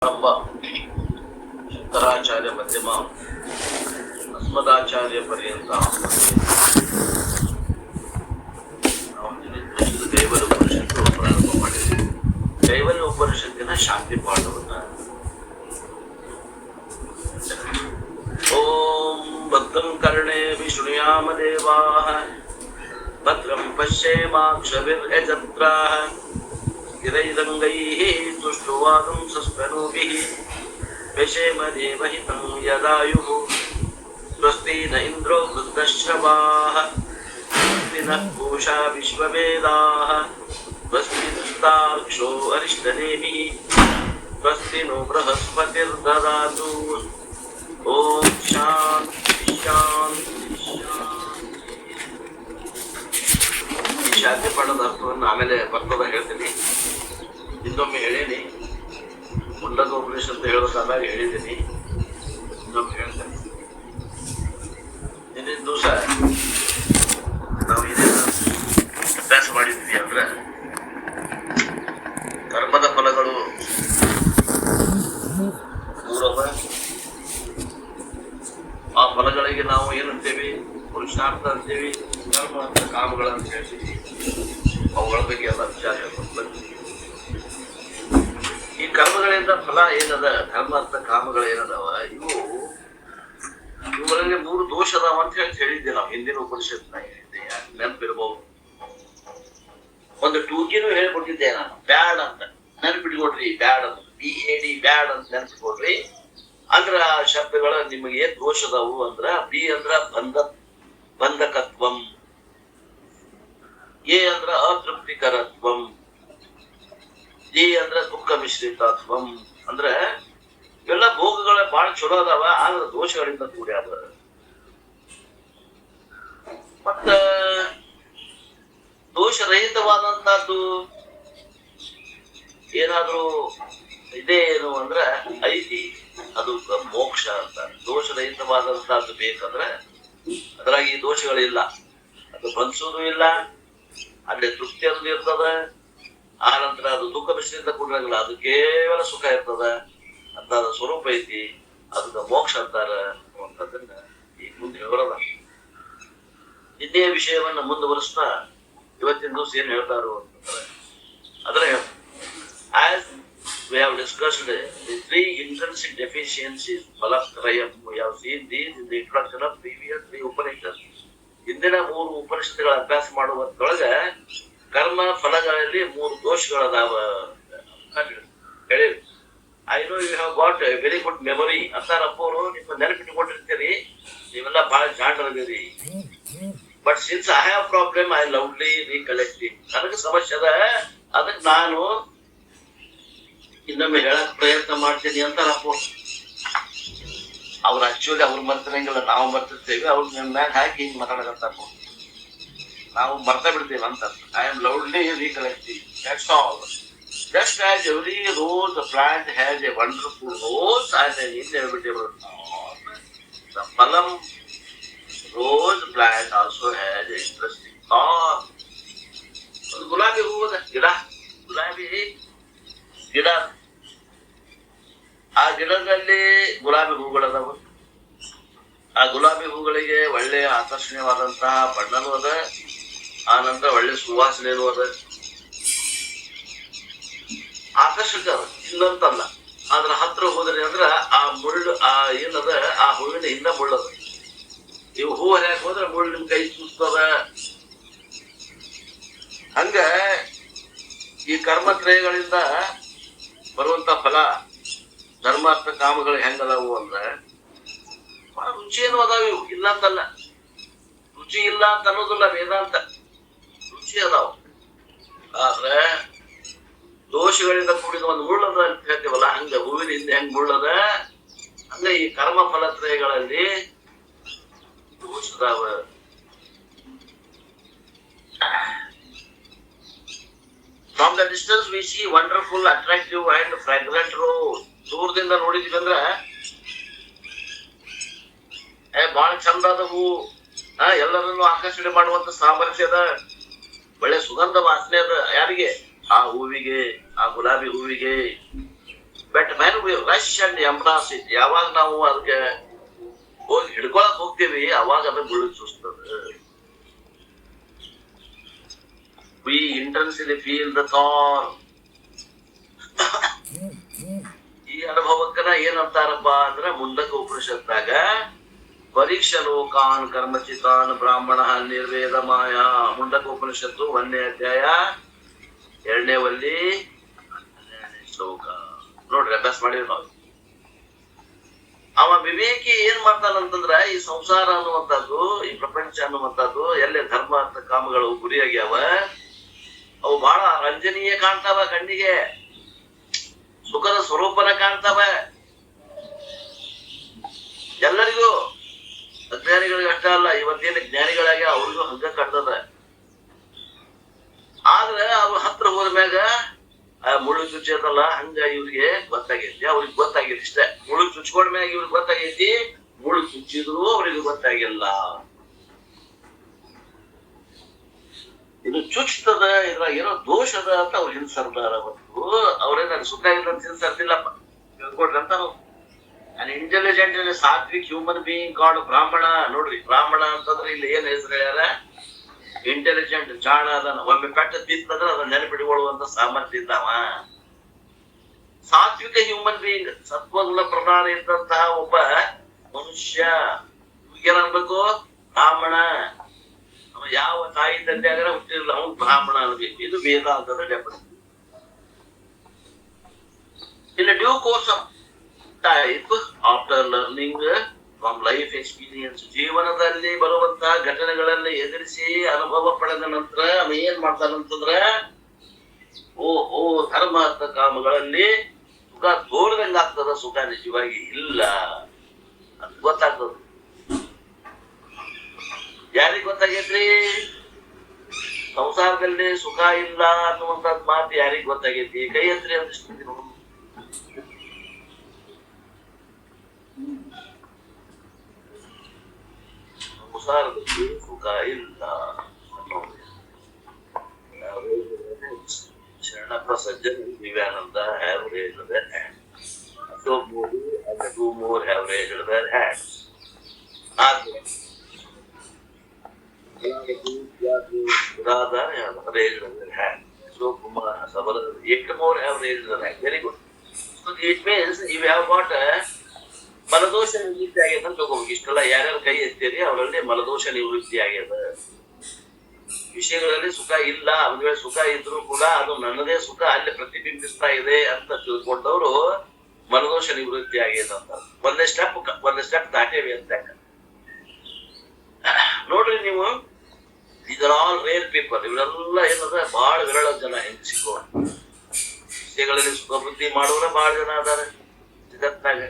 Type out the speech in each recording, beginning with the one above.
ಪ್ರಾರಂಭ ಶಂಕರಾಚಾರ್ಯ ಮಧ್ಯಮ ಅಸ್ಮದಾಚಾರ್ಯ ಪರ್ಯಂತ ನಾವು ಕೈವಲ್ಯ ಉಪನಿಷತ್ತು ಪ್ರಾರಂಭ ಮಾಡಿದ್ದೀವಿ. ಕೈವಲ್ಯ ಉಪನಿಷತ್ತಿನ ಶಾಂತಿ ಪಾಠವನ್ನ ಓಂ ಭದ್ರಂ ಕರ್ಣೇ ವಿಷ್ಣುಯಾಮ ದೇವಾಃ ಭದ್ರಂ ಪಶ್ಯೇಮಾಕ್ಷಭಿರ್ಯಜತ್ರಾಃ ಸ್ಥಿರೈರಂಗೈಃ ತುಷ್ಟುವಾಗಂ ಸಸ್ಪನೋಭಿಃ ವ್ಯಶೇಮ ದೇವಹಿತಂ ಯದಾಯುಃ ಸ್ವಸ್ತಿ ನ ಇಂದ್ರೋ ವೃದ್ಧಶ್ರವಾಃ ಸ್ವಸ್ತಿ ನಃ पूषा विश्ववेदाः स्वस्ति नस्ताक्षो अरिष्टनेमिः स्वस्ति नो बृहस्पतिर्ददातु ओम शांति शांति ಶಾಂತಿ ಪಾಠದ ಅರ್ಥವನ್ನು ಆಮೇಲೆ ಬರ್ತದ ಹೇಳ್ತೀನಿ. ಇನ್ನೊಮ್ಮೆ ಹೇಳೀನಿ. ಮುಂಡಕ ಉಪನಿಷತ್ತು ಹೇಳೋದಾದಾಗ ಹೇಳಿದ್ದೀನಿ, ಇನ್ನೊಮ್ಮೆ ಹೇಳ್ತೇನೆ. ಇಂದಿನ ದಿವಸ ನಾವು ಏನೇನು ಅಭ್ಯಾಸ ಮಾಡಿದ್ವಿ ಅಂದ್ರೆ, ಕರ್ಮದ ಫಲಗಳು ಮೂರವ. ಆ ಫಲಗಳಿಗೆ ನಾವು ಏನಂತೇವಿ? ಪುರುಷಾರ್ಥ ಅಂತೇವಿ, ಕರ್ಮ ಅಂತ ಕಾಮಗಳಂತ ಹೇಳ್ತೀವಿ. ಅವುಗಳ ಬಗ್ಗೆ ಎಲ್ಲ ವಿಚಾರ ಹೇಳ್ಕೊಂಡು ಈ ಕರ್ಮಗಳಿಂದ ಫಲ ಏನದ, ಧರ್ಮ ಅಂತ ಕಾಮಗಳು ಏನದಾವ, ಇವುಗಳಲ್ಲಿ ಮೂರು ದೋಷ ಅದಾವ ಅಂತ ಹೇಳಿದ್ದೆ ನಾವು ಹಿಂದಿನ ಉಪನಿಷತ್ನಾಗ ಹೇಳಿದ್ದೆ. ನೆನಪಿರ್ಬಹುದು. ಒಂದು ಟೂಕಿನೂ ಹೇಳ್ಕೊಟ್ಟಿದ್ದೆ ನಾನು, ಬ್ಯಾಡ್ ಅಂತ ನೆನಪಿಟ್ಕೊಡ್ರಿ. ಬ್ಯಾಡ್ ಅಂತ BAD ಬ್ಯಾಡ್ ಅಂತ ನೆನಪಿಟ್ಕೊಡ್ರಿ. ಅಂದ್ರ ಆ ಶಬ್ದಗಳ ನಿಮಗೆ ದೋಷದವು ಅಂದ್ರ, ಬಿ ಅಂದ್ರ ಬಂಧಕತ್ವಂ, ಎ ಅಂದ್ರ ಅತೃಪ್ತಿಕರತ್ವಂ, ಡಿ ಅಂದ್ರ ದುಃಖ ಮಿಶ್ರಿತತ್ವಂ. ಅಂದ್ರ ಇವೆಲ್ಲ ಭೋಗಗಳ ಬಹಳ ಚಲೋ ಅದಾವ, ಆದ್ರ ದೋಷಗಳಿಂದ ಕೂಡ್ಯಾದ. ಮತ್ತ ದೋಷರಹಿತವಾದಂತಹದ್ದು ಏನಾದ್ರೂ ಇದೆ ಏನು ಅಂದ್ರ ಐತಿ, ಅದು ಮೋಕ್ಷ ಅಂತ. ದೋಷರಹಿತವಾದಂತಹದ್ದು ಬೇಕಂದ್ರೆ ಅದ್ರಾಗಿ ದೋಷಗಳಿಲ್ಲ, ಅದು ಬಂಧಿಸೋದು ಇಲ್ಲ, ಅಲ್ಲಿ ತೃಪ್ತಿ ಅನ್ನೋದು ಇರ್ತದ. ಆ ನಂತರ ಅದು ದುಃಖ ಮಿಶ್ರಿತ ಕೂಡಿರಂಗಿಲ್ಲ, ಅದು ಕೇವಲ ಸುಖ ಇರ್ತದ ಅಂತ ಸ್ವರೂಪ ಐತಿ. ಅದನ್ನ ಮೋಕ್ಷ ಅಂತಾರ ಅನ್ನುವಂಥದ್ದನ್ನ ಈಗ ಮುಂದೆ ಹೇಳೋದ. ಇದೇ ವಿಷಯವನ್ನ ಮುಂದುವರಿಸ್ತಾ ಇವತ್ತಿನ ದಿವಸ ಏನ್ ಹೇಳ್ತಾರೋ ಅಂತಂದ್ರೆ, ಅದರ as we have discussed the three intrinsic deficiencies Palatrayam, we have seen these in the introduction of previous three Upanishads. ಹಿಂದಿನ ಮೂರು ಉಪನಿಷತ್ತುಗಳ ಅಭ್ಯಾಸ ಮಾಡುವುದರೊಳಗೆ ಕರ್ಮ ಫಲಗಳಲ್ಲಿ ಮೂರು ದೋಷಗಳದಾವ ಹೇಳಿವಿ. I know you have got a very good memory ಅಂತಾರಪ್ಪ ಅವರು. ನಿಮ್ಮ ನೆನಪಿಟ್ಟುಕೊಂಡಿರ್ತೀರಿ, ನೀವೆಲ್ಲ ಬಹಳ ಜಾಣರದಿರಿ. But since I have problem, I lovely recollecting. ನನಗೆ ಸಮಸ್ಯೆ ಅದ, ಅದಕ್ಕೆ ನಾನು ಇನ್ನೊಮ್ಮೆ ಹೇಳಕ್ ಪ್ರಯತ್ನ ಮಾಡ್ತೀನಿ ಅಂತಾರಪ್ಪ. ಅವ್ರು ಆಕ್ಚುಲಿ ಅವ್ರು ಮರ್ತಿರಂಗಿಲ್ಲ, ನಾವು ಮರ್ತಿರ್ತೇವೆ. ಅವ್ರು ನನ್ನ ಮ್ಯಾಗ ಹಾಕಿ ಹಿಂಗ್ ಮಾತಾಡಕತ್ತಾರಪ್ಪ, ನಾವು ಮರ್ತ ಬಿಡ್ತೇವೆ ಅಂತ. I am loudly recollecting, that's all. Just as every rose plant has a wonderful rose and an inevitable thorn, the Palam rose plant also has an interesting thorn. ಗುಲಾಬಿ ಹೂವದ ಗಿಡ, ಗುಲಾಬಿ ಗಿಡ, ಆ ಗಿಡದಲ್ಲಿ ಗುಲಾಬಿ ಹೂಗಳದಾವ. ಆ ಗುಲಾಬಿ ಹೂಗಳಿಗೆ ಒಳ್ಳೆಯ ಆಕರ್ಷಣೀಯವಾದಂತಹ ಬಣ್ಣನೂ ಅದ, ಆ ನಂತರ ಒಳ್ಳೆ ಸುವಾಸನೆನೂ ಅದ. ಆಕರ್ಷಕ ಇಲ್ಲಂತಲ್ಲ, ಅದ್ರ ಹತ್ರ ಹೋದ್ರಿ ಅಂದ್ರ ಆ ಮುಳ್ಳು, ಆ ಏನದ, ಆ ಹೂವಿನ ಹಿಂದ ಮುಳ್ಳದ. ಇವು ಹೂ ಹರಿಯಾಕ ಹೋದ್ರೆ ಮುಳ್ಳು ನಿಮ್ ಕೈ ಚೂಸ್ತದ. ಹಂಗ ಈ ಕರ್ಮತ್ರಯಗಳಿಂದ ಬರುವಂತ ಫಲ, ಧರ್ಮಾರ್ಥ ಕಾಮಗಳು ಹೆಂಗದಾವು ಅಂದ್ರೆ ರುಚಿಯೇನು ಅದಾವ. ಇವು ಇಲ್ಲ ಅಂತಲ್ಲ, ರುಚಿ ಇಲ್ಲ ಅಂತ ಅನ್ನೋದಿಲ್ಲ ವೇದಾಂತ, ರುಚಿ ಅದಾವ. ಆದ್ರೆ ದೋಷಗಳಿಂದ ಕೂಡಿದ ಒಂದು ಮುಳ್ಳದ ಅಂತ ಹೇಳ್ತೀವಲ್ಲ, ಹಂಗ ಹೂವಿನ ಹಿಂದೆ ಹೆಂಗ್ ಮುಳ್ಳದ, ಹಂಗ ಈ ಕರ್ಮ ಫಲತ್ರಯಗಳಲ್ಲಿ ದೋಷದಾವ. From the distance we see wonderful, attractive and fragrant rose. ದೂರದಿಂದ ನೋಡಿದ್ವಿ ಅಂದ್ರ ಬಹಳ ಚಂದದ ಹೂ, ಎಲ್ಲರನ್ನು ಆಕರ್ಷಣೆ ಮಾಡುವಂತ ಸಾಮರ್ಥ್ಯ ಅದ, ಒಳ್ಳೆ ಸುಗಂಧ ವಾಸನೆ ಅದ. ಯಾರಿಗೆ? ಆ ಹೂವಿಗೆ, ಆ ಗುಲಾಬಿ ಹೂವಿಗೆ. But man we rush and embrace it. ಯಾವಾಗ ನಾವು ಅದಕ್ಕೆ ಹೋಗಿ ಹಿಡ್ಕೊಳಕ್ ಹೋಗ್ತೀವಿ ಅವಾಗ ಅದು ಮುಳ್ಳು ಚೂಸ್ತದೆ. We intensely feel the thought. ಈ ಅನುಭವಕ್ಕನ ಏನಂತಾರಪ್ಪ ಅಂದ್ರ ಮುಂದಕ್ಕೆ ಉಪನಿಷತ್ತಾಗ ಪರೀಕ್ಷ ಲೋಕಾನ್ ಕರ್ಮಚಿತಾನ್ ಬ್ರಾಹ್ಮಣ ನಿರ್ವೇದ ಮಾಯಾ. ಮುಂದಕ್ಕೆ ಉಪನಿಷತ್ತು 1ನೇ ಅಧ್ಯಾಯ 2ನೇ ವಲ್ಲಿ 12ನೇ ಶ್ಲೋಕ ನೋಡ್ರಿ, ಅಭ್ಯಾಸ ಮಾಡಿವಿ ನಾವು. ಅವ ವಿವೇಕಿ ಏನ್ ಮಾಡ್ತಾನಂತಂದ್ರ ಈ ಸಂಸಾರ ಅನ್ನುವಂಥದ್ದು, ಈ ಪ್ರಪಂಚ ಅನ್ನುವಂಥದ್ದು ಎಲ್ಲೇ ಧರ್ಮ ಅಂತ ಕಾಮಗಳು ಗುರಿಯಾಗ್ಯಾವ, ಅವು ಬಹಳ ರಂಜನೀಯ ಕಾಣ್ತಾವ ಕಣ್ಣಿಗೆ, ಸುಖದ ಸ್ವರೂಪನ ಕಾಣ್ತಾವ ಎಲ್ಲರಿಗೂ. ಅಜ್ಞಾನಿಗಳಿಗೆ ಅಷ್ಟ ಅಲ್ಲ, ಇವತ್ತೇನು ಜ್ಞಾನಿಗಳಾಗಿ ಅವ್ರಿಗೂ ಹಂಗ ಕಾಣ್ತದ. ಆದ್ರೆ ಅವ್ರ ಹತ್ರ ಹೋದ್ಮ್ಯಾಗ ಮುಳ್ಳು ಚುಚ್ಚದಲ್ಲ, ಹಂಗ ಇವ್ರಿಗೆ ಗೊತ್ತಾಗೈತಿ, ಅವ್ರಿಗೆ ಗೊತ್ತಾಗಿಲ್ಲ ಇಷ್ಟೇ. ಮುಳ್ಳು ಚುಚ್ಕೊಂಡ್ಮ್ಯಾಗ ಇವ್ರಿಗೆ ಗೊತ್ತಾಗೈತಿ, ಮುಳ್ಳು ಚುಚ್ಚಿದ್ರು ಅವ್ರಿಗೆ ಗೊತ್ತಾಗಿಲ್ಲ. ಇದು ಚುಚ್ತದ, ಇದ್ರಾಗ ಏನೋ ದೋಷದ ಅಂತ ಅವ್ರು ಹಿಂಸರ್ದಾರ ಹೊತ್ತು ಅವ್ರೇನ ಸುಖ ಇಲ್ಲ ಅಂತ ಹಿಂಸರ್ದಿಲ್ಲಪ್ಪ. ತಿಳ್ಕೊಡ್ರಂತ an intelligent sattvik human being called brahmana. ನೋಡ್ರಿ, ಬ್ರಾಹ್ಮಣ ಅಂತಂದ್ರೆ ಇಲ್ಲಿ ಏನ್ ಹೆಸರು ಹೇಳ್ಯಾರ? ಇಂಟೆಲಿಜೆಂಟ್, ಜಾಣ ಅದನ್ನ. ಒಮ್ಮೆ ಪೆಟ್ಟ ತಿಂತಂದ್ರೆ ಅದನ್ನ ನೆನಪಿಡಿಕೊಳ್ಳುವಂತ ಸಾಮರ್ಥ್ಯ ಇದ್ದಾವ. ಸಾತ್ವಿಕ ಹ್ಯೂಮನ್ ಬೀಯಿಂಗ್, ಸತ್ವಗುಣ ಪ್ರಧಾನ ಇದ್ದಂತಹ ಒಬ್ಬ ಮನುಷ್ಯ. ಏನನ್ಬೇಕು? ಬ್ರಾಹ್ಮಣ. ಯಾವ ತಾಯಿ ತಂದೆ ಆದ್ರೆ ಹುಟ್ಟಿರಲಿಲ್ಲ, ಅವನು ಬ್ರಾಹ್ಮಣ ಅನ್ಬೇಕು. ಇದು ವೇದ ಅಂತಂದ್ರೆ definite. In due course of time after learning from life experience, ಜೀವನದಲ್ಲಿ ಬರುವಂತಹ ಘಟನೆಗಳಲ್ಲಿ ಎದುರಿಸಿ ಅನುಭವ ಪಡೆದ ನಂತರ ಅವ ಏನ್ ಮಾಡ್ತಾನಂತಂದ್ರ, ಓ ಧರ್ಮ ಅರ್ಥ ಕಾಮಗಳಲ್ಲಿ ಸುಖ ತೋರ್ದಂಗ ಆಗ್ತದ, ಸುಖ ನಿಜವಾಗಿ ಇಲ್ಲ ಅಂತ ಗೊತ್ತಾಗ್ತದ. ಯಾರಿಗ್ ಗೊತ್ತಾಗೈತ್ರಿ? ಸಂಸಾರದಲ್ಲಿ ಸುಖ ಇಲ್ಲ ಅನ್ನುವಂಥದ್ ಮಾತು ಯಾರಿಗ್ ಗೊತ್ತಾಗೈತಿ? ಕೈ ಹತ್ರಿ ಅಂದಿಸ್ತೀವಿ ನೋಡು. ಸಂಸಾರದಲ್ಲಿ ಸುಖ ಇಲ್ಲ ಅನ್ನೋದು Sharanappa Sajjan Vivekananda have raised their hands. Ashok Modi and 2 more have raised their hands. Radha have raised their hands. Ashok Kumar, Sabara, 8 more have raised their hands. Very good. So it means if you have got a ಮಲದೋಷ ನಿವೃತ್ತಿ ಆಗ್ಯದ ಅಂತ ತಗೋಬೇಕು. ಇಷ್ಟೆಲ್ಲ ಯಾರ್ಯಾರು ಕೈ ಎತ್ತೀರಿ ಅವರಲ್ಲಿ ಮಲದೋಷ ನಿವೃತ್ತಿ ಆಗ್ಯದ. ವಿಷಯಗಳಲ್ಲಿ ಸುಖ ಇಲ್ಲ, ಒಂದ್ ವೇಳೆ ಸುಖ ಇದ್ರು ಕೂಡ ಅದು ನನ್ನದೇ ಸುಖ ಅಲ್ಲಿ ಪ್ರತಿಬಿಂಬಿಸ್ತಾ ಇದೆ ಅಂತ ತಿಳ್ಕೊಂಡವ್ರು ಮನದೋಷ ನಿವೃತ್ತಿ ಆಗ್ಯದ ಅಂತ. ಒಂದೇ ಸ್ಟೆಪ್ ದಾಟೇವಿ ಅಂತ. ನೋಡ್ರಿ ನೀವು, ಇದರ್ ಆಲ್ ರೇರ್ ಪೀಪಲ್. ಇವರೆಲ್ಲ ಏನಂದ್ರೆ ಬಹಳ ವಿರಳ ಜನ ಹೆಂಗ್ ಸಿಕ್ಕೋ ವಿಷಯಗಳಲ್ಲಿ ಸುಖ ವೃದ್ಧಿ ಮಾಡೋರ ಬಹಳ ಜನ ಅದಾರ ಜಗತ್ತಾಗ.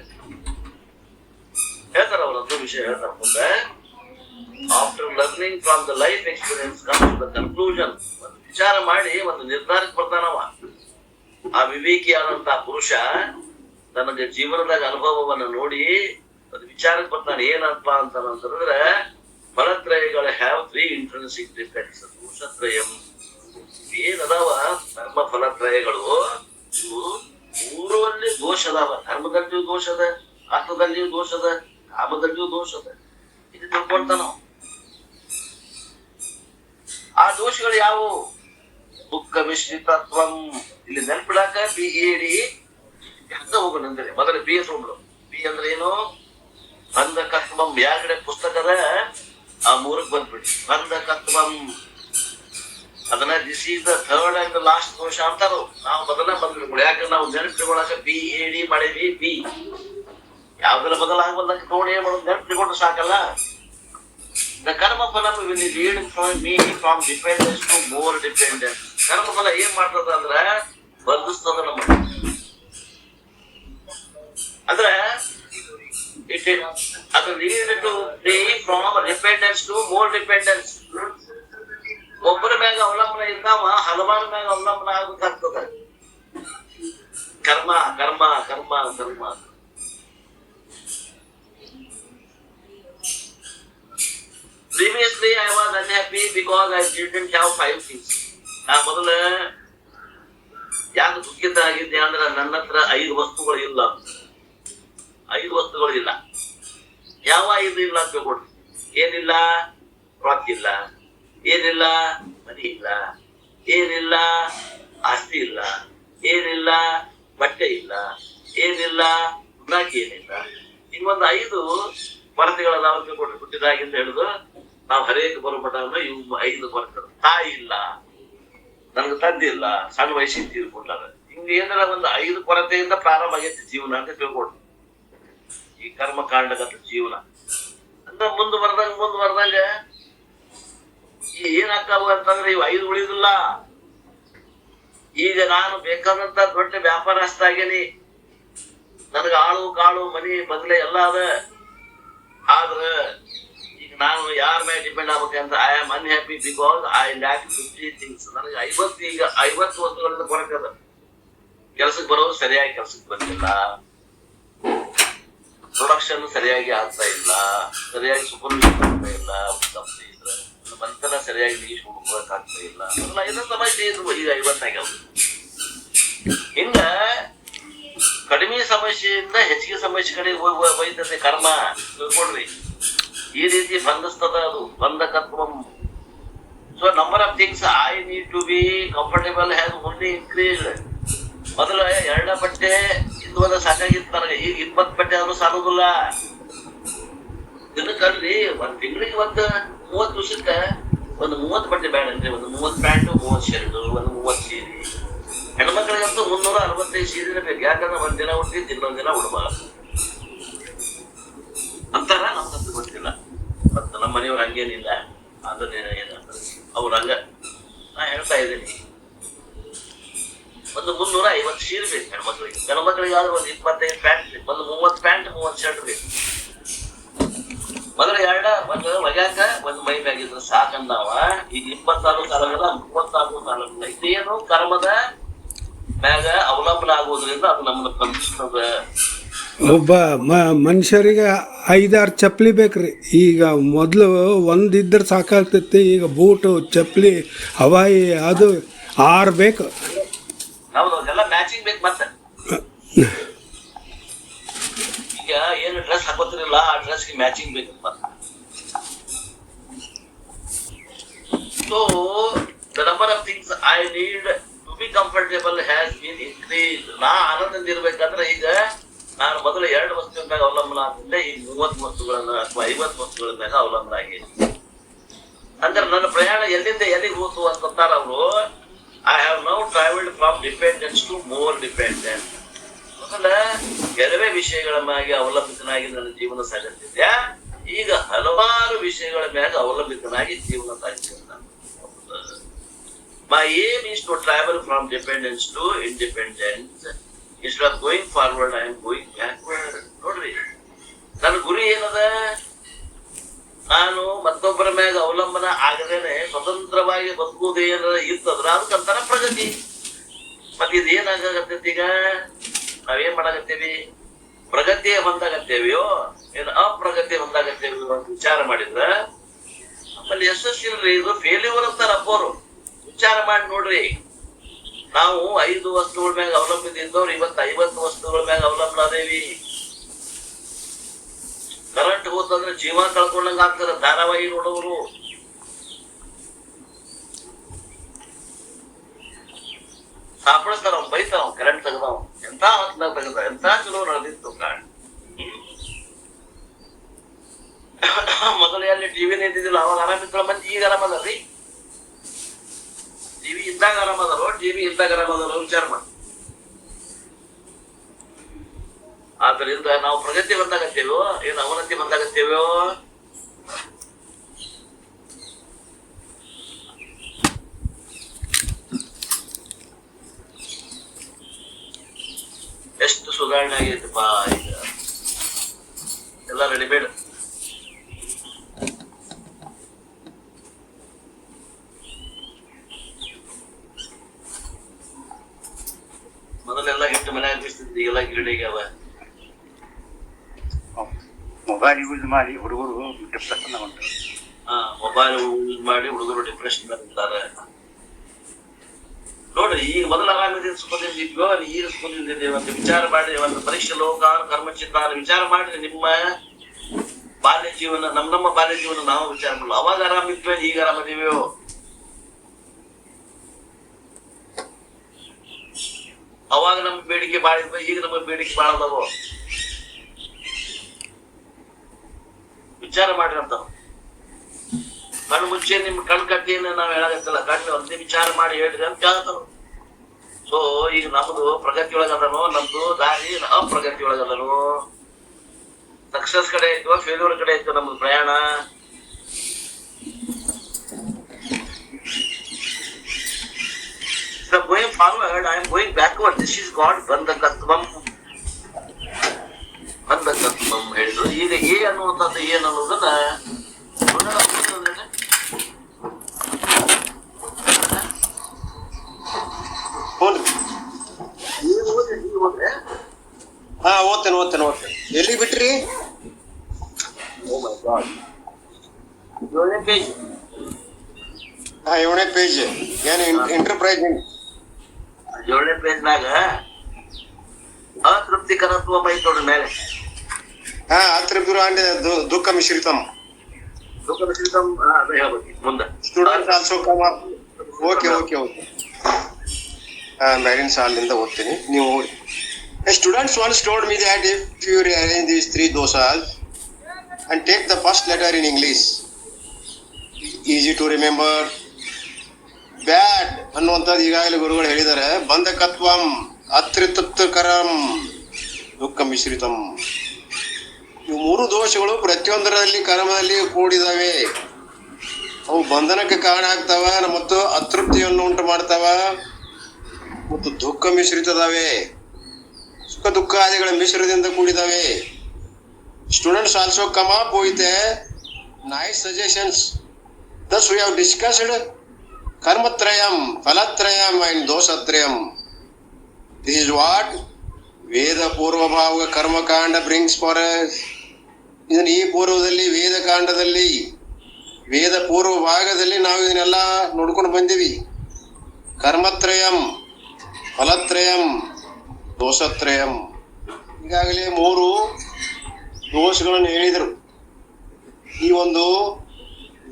ಹೇಳ್ತಾರ ಅವರದ್ದು ವಿಷಯ ಹೇಳ್ತಾರ ಮುಂದೆ. After learning from the life experience comes the conclusion. ಒಂದು ವಿಚಾರ ಮಾಡಿ ಒಂದು ನಿರ್ಧಾರಕ್ಕೆ ಬರ್ತಾನವ. ಆ ವಿವೇಕಿಯಾದಂತಹ ಪುರುಷ ತನಗೆ ಜೀವನದಾಗ ಅನುಭವವನ್ನ ನೋಡಿ ಒಂದು ವಿಚಾರಕ್ಕೆ ಬರ್ತಾನೆ. ಏನಪ್ಪ ಅಂತಂದ್ರೆ, ಫಲತ್ರಯಗಳ ಹ್ಯಾವ್ 3 ಇಂಟ್ರಿನ್ಸಿಕ್ ಡಿಫೆಕ್ಟ್ಸ್. ದೋಷತ್ರಯಂ ಏನದಾವ ಧರ್ಮ ಫಲತ್ರಯಗಳು, ಇವು 3 ದೋಷ ಅದಾವ. ಧರ್ಮದಲ್ಲಿಯೂ ದೋಷದ, ಅರ್ಥದಲ್ಲಿಯೂ ದೋಷದ, ಕಾಮದಲ್ಲಿಯೂ ದೋಷದ. ಇದು ತಿಳ್ಕೊಳ್ತಾನ. ಆ ದೋಷಗಳು ಯಾವುವು? ದುಃಖ ಮಿಶ್ರಿತತ್ವಂ. ಇಲ್ಲಿ ನೆನ್ಪಿಡಾಕ BAD ಅಂತ ಹೋಗೋಣಂದ್ರೆ ಮೊದಲ BS ಹೋಗ್ಬಿಡು. ಬಿ ಅಂದ್ರೆ ಏನು? ಬಂಧಕತ್ವಂ. ಯಾಕಡೆ ಪುಸ್ತಕದ ಆ 3ಕ್ಕೆ ಬಂದ್ಬಿಡಿ. ಬಂಧಕತ್ವಂ ಅದನ್ನ this is the third and last ದೋಷ ಅಂತಾರು. ನಾವು ಮೊದಲ ಬಂದ್ಬಿಡ್ಬೋದು. ಯಾಕಂದ್ರೆ ನಾವು ನೆನಪಿಟ್ಕೊಳಕ BAD ಮಾಡೀವಿ. ಬಿ ಯಾವ್ದೆಲ್ಲ ಬದಲಾಗಬಲ್ಲ ನೋಡಿ ಏನ್ ಮಾಡೋದು, ನೆನಪಿಟ್ಕೊಂಡ್ರೆ ಸಾಕಲ್ಲ. The karmaphala will lead from dependence to more dependence. ಕರ್ಮಫಲ ಏನ್ ಮಾಡ್ತದ ಅಂದ್ರ ಬಂಧಿಸ್ತದ ನಮ್ಮ. ಅಂದ್ರೆ ಅದು lead to from dependence to more dependence. ಒಬ್ಬರ ಮ್ಯಾಗ ಅವಲಂಬನೆ ಇದ್ದಾವ, ಹಲವಾರು ಮ್ಯಾಗ ಅವಲಂಬನೆ ಆಗ್ಬೇಕಾಗ್ತದ. ಕರ್ಮ ಕರ್ಮ ಕರ್ಮ ಕರ್ಮ. Previously, I was unhappy because I didn't have 5 things. ನಾ ಮೊದಲ ಯಾಕೆ ದುಃಖಿತ ಆಗಿದ್ದೆ ಅಂದ್ರೆ ನನ್ನ ಹತ್ರ 5 ವಸ್ತುಗಳು ಇಲ್ಲ. 5 ವಸ್ತುಗಳು ಇಲ್ಲ. ಯಾವ 5 ಇಲ್ಲ ಅಂತ ತಿಳ್ಕೊಡ್ರಿ. ಏನಿಲ್ಲ? ರೊಕ್ಕ ಇಲ್ಲ. ಏನಿಲ್ಲ? ಮನಿ ಇಲ್ಲ. ಏನಿಲ್ಲ? ಆಸ್ತಿ ಇಲ್ಲ. ಏನಿಲ್ಲ? ಬಟ್ಟೆ ಇಲ್ಲ. ಏನಿಲ್ಲ? ಉಣ್ಣಾಕ ಏನಿಲ್ಲ. ಹಿಂಗೊಂದು 5 ಕೊರತೆಗಳದಾವ ಅಂತ ತಿಳ್ಕೊಡ್ರಿ. ಹುಟ್ಟಿದಾಗಿಂದ ಹಿಡಿದು ನಾವು ಹರೇಕ ಬರೋಮಟ ಇವು 5 ಕೊರತೆ. ತಾಯಿ ಇಲ್ಲ, ನನ್ಗೆ ತಂದೆ ಇಲ್ಲ, ಸಣ್ಣ ವಯಸ್ಸಿಗೆ ತೀರ್ಕೊಂಡಾರ. ಹಿಂಗ ಏನಾರ ಒಂದು 5 ಕೊರತೆಯಿಂದ ಪ್ರಾರಂಭ ಆಗೈತಿ ಜೀವನ ಅಂತ ತಿಳ್ಕೊಡ್ರಿ. ಈ ಕರ್ಮ ಕಾಂಡಗತ ಜೀವನ ಅಂತ ಮುಂದುವರೆದಂಗ ಏನಾಗ್ತಾವ ಅಂತಂದ್ರೆ ಇವು 5 ಉಳಿದಿಲ್ಲ. ಈಗ ನಾನು ಬೇಕಾದಂತ ದೊಡ್ಡ ವ್ಯಾಪಾರಸ್ಥ ಆಗೇನಿ. ನನಗ ಆಳು ಕಾಳು ಮನಿ ಬಂಗ್ಲೆ ಎಲ್ಲ ಅದ. ಆದ್ರ ಈಗ ನಾನು ಯಾರ ಮೇಲೆ ಡಿಪೆಂಡ್ ಆಗ್ಬೇಕಂತ I am unhappy because I lac 50 things. ನನಗೆ 50 ವಸ್ತುಗಳಿಂದ ಕೊರತೆ ಅದ. ಕೆಲ್ಸಕ್ಕೆ ಬರೋದು ಸರಿಯಾಗಿ ಕೆಲ್ಸಕ್ಕೆ ಬಂದಿಲ್ಲ. ಪ್ರೊಡಕ್ಷನ್ ಸರಿಯಾಗಿ ಆಗ್ತಾ ಇಲ್ಲ. ಸರಿಯಾಗಿ ಸೂಪರ್ವಿಷನ್ ಆಗ್ತಾ ಇಲ್ಲ. ಕಂಪ್ನಿ ಇದ್ರೆ ಮಂತನ ಸರಿಯಾಗಿ ನೀರು ಹುಡುಕಕ್ ಆಗ್ತಾ ಇಲ್ಲ. ಇದನ್ನ ಸಮಸ್ಯೆ ಇದ್ರು ಈಗ 50 ಆಗ್ಯಾವ. ಹಿಂಗ ಕಡಿಮೆ ಸಮಸ್ಯೆಯಿಂದ ಹೆಚ್ಚಿಗೆ ಸಮಸ್ಯೆ ಕಡೆ ಒಯ್ತದೆ ಕರ್ಮ. ತಿಳ್ಕೊಡ್ರಿ, ಈ ರೀತಿ ಬಂಧಿಸ್ತದ ಅದು ಬಂಧಕತ್ವಂ. So number of things I need to be comfortable has only increased. ಮೊದಲು 2 ಬಟ್ಟೆ ಇದ್ವಲ್ಲ ಸಾಕಾಗಿತ್ತು ನನಗೆ. ಈಗ 20 ಬಟ್ಟೆ ಆದ್ರೂ ಸಾಲುದಿಲ್ಲ. ದಿನಕ್ಕಲ್ರಿ ಒಂದ್ ತಿಂಗಳಿಗೆ 30 ದಿವಸಕ್ಕೆ ಒಂದು 30 ಬಟ್ಟೆ ಬೇಡ ಅಂದ್ರೆ ಒಂದು 30 ಪ್ಯಾಂಟು, 30 ಶರ್ಟ್, ಒಂದು 30 ಸೀರೆ. ಹೆಣ್ಮಕ್ಳಿಗಂತೂ 365 ಸೀರೆ ಬೇಕು. ಯಾಕಂದ್ರೆ ಒಂದ್ ದಿನ ಉಡ್ತಿದ್ದು ಇನ್ನೊಂದ್ ದಿನ ಉಡ್ಬಾರ್ದು ಅಂತಾರ. ನಮ್ಗಂತೂ ಗೊತ್ತಿಲ್ಲ. ಮತ್ತ ನಮ್ಮ ಮನೆಯವ್ರು ಹಂಗೇನಿಲ್ಲ. ಅದನ್ನ ಅವ್ರ ಹಂಗ ನಾ ಹೇಳ್ತಾ ಇದ್ದೀನಿ. ಒಂದು 350 ಸೀರೆ ಬೇಕು ಹೆಣ್ಮಕ್ಳಿಗೆ. ಗಣಮಕ್ಳಿಗೆ ಆದ್ರೆ ಒಂದು 25 ಪ್ಯಾಂಟ್ ಬೇಕು. ಒಂದು 30 ಪ್ಯಾಂಟ್, 30 ಶರ್ಟ್ ಬೇಕು. ಮೊದಲು ಒಂದು ಒಗ್ಯಾಕ ಒಂದು ಮೈ ಮ್ಯಾಗಿದ್ರೆ ಸಾಕಂದಾವ. ಈಗ 24 ಸಾಲಗಲ್ಲ, 34 ಸಾಲಗಲ್ಲ. ಇದೇನು ಕರ್ಮದ ಮ್ಯಾಗ ಅವಲಂಬನ ಆಗೋದ್ರಿಂದ ಅದು ನಮ್ಮನ್ನ ಬಂಧಿಸ್ತದ. ಒಬ್ಬ ಮನುಷ್ಯರಿಗೆ 5-6 ಚಪ್ಪಲಿ ಬೇಕ್ರಿ. ಈಗ ಮೊದಲು ಒಂದಿದ್ರೆ ಸಾಕಾಗ್ತೈತಿ. ಈಗ ಬೂಟು, ಚಪ್ಪಲಿ, ಹವಾಯಿ ಅದು 6 ಬೇಕು. ಹೌದು, ಅದೆಲ್ಲ ಮ್ಯಾಚಿಂಗ್ ಬೇಕು. ಮತ್ತೆ ಈಗ ಏನು ಡ್ರೆಸ್ ಹಾಕೋತಿರಲ್ಲ, ಆ ಡ್ರೆಸ್ಗೆ ಮ್ಯಾಚಿಂಗ್ ಬೇಕು. So the number of things I need to be comfortable has been increase. ನಾ ಆನಂದದಿಂದ ಇರ್ಬೇಕಂದ್ರೆ ಈಗ ನಾನು ಮೊದಲು 2 ವಸ್ತುಗಳ ಮ್ಯಾಗ ಅವಲಂಬನ ಆಗ್ತಿದ್ದೆ. ಈಗ 30 ವಸ್ತುಗಳನ್ನ ಅಥವಾ 50 ವಸ್ತುಗಳ ಮ್ಯಾಗ ಅವಲಂಬನ ಆಗಿದೆ. ಅಂದ್ರೆ ನನ್ನ ಪ್ರಯಾಣ ಎಲ್ಲಿಂದ ಎಲ್ಲಿಗೆ ಹೋತು ಅಂತಾರ ಅವರು. I have now travelled from dependence to more dependence. ಮೊದಲ ಕೆಲವೇ ವಿಷಯಗಳ ಮ್ಯಾಗೆ ಅವಲಂಬಿತನಾಗಿ ನನ್ನ ಜೀವನ ಸಾಗುತ್ತಿದ್ದೆ. ಈಗ ಹಲವಾರು ವಿಷಯಗಳ ಮ್ಯಾಗ ಅವಲಂಬಿತನಾಗಿ ಜೀವನ ಸಾಗಿದ್ದೇನೆ. My aim is to travel from dependence to independence. Instead of going forward, I am going backward. ನೋಡ್ರಿ, ನನ್ನ ಗುರಿ ಏನದ? ನಾನು ಮತ್ತೊಬ್ಬರ ಮ್ಯಾಗ ಅವಲಂಬನ ಆಗದೇನೆ ಸ್ವತಂತ್ರವಾಗಿ ಬದುಕುವುದು ಏನಾರ ಇರ್ತದ್ರ ಅದಕ್ಕಂತಾರ ಪ್ರಗತಿ. ಮತ್ತೆ ಇದು ಏನಾಗತ್ತೈತಿ? ಈಗ ನಾವೇನ್ ಮಾಡಾಕತ್ತೇವಿ? ಪ್ರಗತಿಯ ಹೊಂದಾಗತ್ತೇವಿಯೋ ಏನು ಅಪ್ರಗತಿ ಹೊಂದಾಗತ್ತೇವಿಯೋ ಅಂತ ವಿಚಾರ ಮಾಡಿದ್ರ ಆಮೇಲೆ ಯಶಸ್ಸಿಲ್ರಿ. ಇದು ಫೇಲ್ಯೂರ್ ಅಂತಾರ ಅಪ್ಪೋರು. ವಿಚಾರ ಮಾಡಿ ನೋಡ್ರಿ. ನಾವು 5 ವಸ್ತುಗಳ ಮ್ಯಾಗ ಅವಲಂಬಿತ ಇದ್ದವ್ರು ಇವತ್ತು 50 ವಸ್ತುಗಳ ಮ್ಯಾಗ ಅವಲಂಬನ ಅದೇವಿ. ಕರೆಂಟ್ ಹೋತಂದ್ರೆ ಜೀವ ಕಳ್ಕೊಂಡಂಗ ಆಗ್ತದ. ಧಾರಾವಾಹಿ ನೋಡೋರು ಸಾಪಡಿಸ್ತಾರ, ಅವ್ನು ಬೈತಾರ, ಕರೆಂಟ್ ತೆಗ್ದಾವ, ಎಂತ ಹೊತ್ನಾಗ ತೆಗದ, ಎಂತ ಚಲೋ ನಡೆದಿತ್ತು ಕಾರಣ. ಮೊದಲು ಎಲ್ಲಿ ಟಿವಿ ನಿಂತಿದ್ದಿಲ್ಲ, ಅವಾಗ ಆರಾಮಿದ್ರ ಮಂದಿ. ಈಗ ಆರಾಮದಲ್ರಿ? ಟಿವಿ ಇದ್ದಾಗ ಆರಾಮದಾರೋ, ಟಿವಿ ಇದ್ದಾಗ ಆರಾಮದಾರೋ ವಿಚಾರ ಮಾಡಿ. ಆದ್ದರಿಂದ ನಾವು ಪ್ರಗತಿ ಬಂದಾಗತ್ತೇವೋ ಏನು ಅವನತಿ ಬಂದಾಗತ್ತೇವೋ? ಎಷ್ಟು ಸುಧಾರಣೆ ಆಗೈತಪ್ಪ. ಈಗ ಎಲ್ಲ ರೆಡಿಮೇಡ್. ಮೊದಲೆಲ್ಲ ಹಿಟ್ಟು ಮನೆ ಅನಿಸ್ತಿದ್ವಿ, ಈಗೆಲ್ಲ ಗಿರಣಿಗೆ ಅವ. ಮೊಬೈಲ್ ಯೂಸ್ ಮಾಡಿ ಹುಡುಗರು ಡಿಪ್ರೆಷನ್ ಉಂಟು. ಮೊಬೈಲ್ ಯೂಸ್ ಮಾಡಿ ಹುಡುಗರು ಡಿಪ್ರೆಷನ್ ಇರ್ತಾರೆ. ನೋಡ್ರಿ, ಈಗ ಮೊದಲ ಆರಾಮಿದೆ ಸುಖದಿಂದಿದ್ವೋ ಈಗ ಸುಖದಿಂದಿದ್ದೇವೆ ಅಂತ ವಿಚಾರ ಮಾಡಿ, ಒಂದು ಪರೀಕ್ಷೆ ಲೋಕ ಕರ್ಮಚಿತ್ತಾನ ವಿಚಾರ ಮಾಡಿದ್ರೆ ನಿಮ್ಮ ಬಾಲ್ಯ ಜೀವನ, ನಮ್ಮ ಬಾಲ್ಯ ಜೀವನ ನಾವು ವಿಚಾರ ಮಾಡಲ್ಲ. ಅವಾಗ ಆರಾಮಿದ್ವಿ, ಈಗ ಆರಾಮದಿವ್ಯೋ? ಅವಾಗ ನಮ್ಮ ಬೇಡಿಕೆ ಬಾಳ ಇದ್ವ, ಈಗ ನಮ್ಮ ಬೇಡಿಕೆ ಬಾಳ ಅದಾವೋ? ವಿಚಾರ ಮಾಡ್ರಿ ಅಂತ. ಕಣ್ಣು ಮುಂಚೆ ನಿಮ್ ಕಣ್ ಕಟ್ಟಿಯನ್ನು ನಾವ್ ಹೇಳಾಗತ್ತಲ್ಲ, ಕಣ್ಣು ಒಂದೇ ವಿಚಾರ ಮಾಡಿ ಹೇಳ್ರಿ ಅಂತ ಹೇಳ್ತಾರ. ಸೊ ಈಗ ನಮ್ದು ಪ್ರಗತಿ ಒಳಗದನು, ನಮ್ದು ದಾರಿ ಅಪ್ರಗತಿ ಒಳಗದನು. ಸಕ್ಸಸ್ ಕಡೆ ಐತೋ ಫೇಲ್ಯೂರ್ ಕಡೆ ಐತೋ ನಮ್ದು ಪ್ರಯಾಣ? Going forward, I am going backward. This is God ಬಂಧಕತ್ವಂ. ಬಂಧಕತ್ವಂ ಹೇಳಿದ್ರು. ಈಗ ಏ ಅನ್ನುವಂಥದ್ದು ಏನ್ ಅನ್ನೋದನ್ನ ಹಾ ಓದ್ತೇನೆ. ಎಲ್ಲಿ ಬಿಟ್ರಿ? ಹಾ 7ನೇ ಪೇಜ್. ಏನು ಎಂಟರ್ಪ್ರೈಸ್? 7ನೇ ಪೇಜ್ನಾಗ ಅತೃಪ್ತಿಕರತ್ವ ಐತ್ ನೋಡ್ರಿ ಮೇಲೆ. ಹಾ ಅತೃಪ್ತಿರು ಅಂಡ್ ದುಃಖ ಮಿಶ್ರಿತಂ. ಅದೇ ಹೇಳ್ಬೇಕು ಮುಂದೆ. Students also come up. Okay. ಮ್ಯಾರಿನ್ ಸಾಲಿಂದ ಓದ್ತೀನಿ, ನೀವು ಓದಿ. Students once told me that if you rearrange these 3 dosas and take the first letter in English, easy to remember. ಬ್ಯಾಡ್ ಅನ್ನುವಂಥದ್ದು ಈಗಾಗಲೇ ಗುರುಗಳು ಹೇಳಿದ್ದಾರೆ. ಬಂಧಕತ್ವಂ, ಅತೃಪ್ತಿಕರಂ, ದುಃಖ ಮಿಶ್ರಿತಂ. ಇವು 3 ದೋಷಗಳು ಪ್ರತಿಯೊಂದರಲ್ಲಿ ಕರ್ಮದಲ್ಲಿ ಕೂಡಿದಾವೆ. ಅವು ಬಂಧನಕ್ಕೆ ಕಾರಣ ಆಗ್ತಾವ ಮತ್ತು ಅತೃಪ್ತಿಯನ್ನು ಉಂಟು ಮಾಡ್ತಾವ ಮತ್ತು ದುಃಖ ಮಿಶ್ರಿತದಾವೆ. ಸುಖ ದುಃಖಾದಿಗಳ ಮಿಶ್ರದಿಂದ ಕೂಡಿದಾವೆ. Students also come up with nice suggestions. Thus we have discussed karmatrayam, phalatrayam and dosatrayam. This is what Veda Purva Bhava Karma Kanda brings for us. ಇದನ್ನು ಈ ಪೂರ್ವದಲ್ಲಿ ವೇದಕಾಂಡದಲ್ಲಿ ವೇದ ಪೂರ್ವ ಭಾಗದಲ್ಲಿ ನಾವು ಇದನ್ನೆಲ್ಲ ನೋಡ್ಕೊಂಡು ಬಂದೀವಿ. ಕರ್ಮತ್ರಯಂ, ಫಲತ್ರಯಂ, ದೋಷತ್ರಯಂ. ಈಗಾಗಲೇ 3 ದೋಷಗಳನ್ನು ಹೇಳಿದರು. ಈ ಒಂದು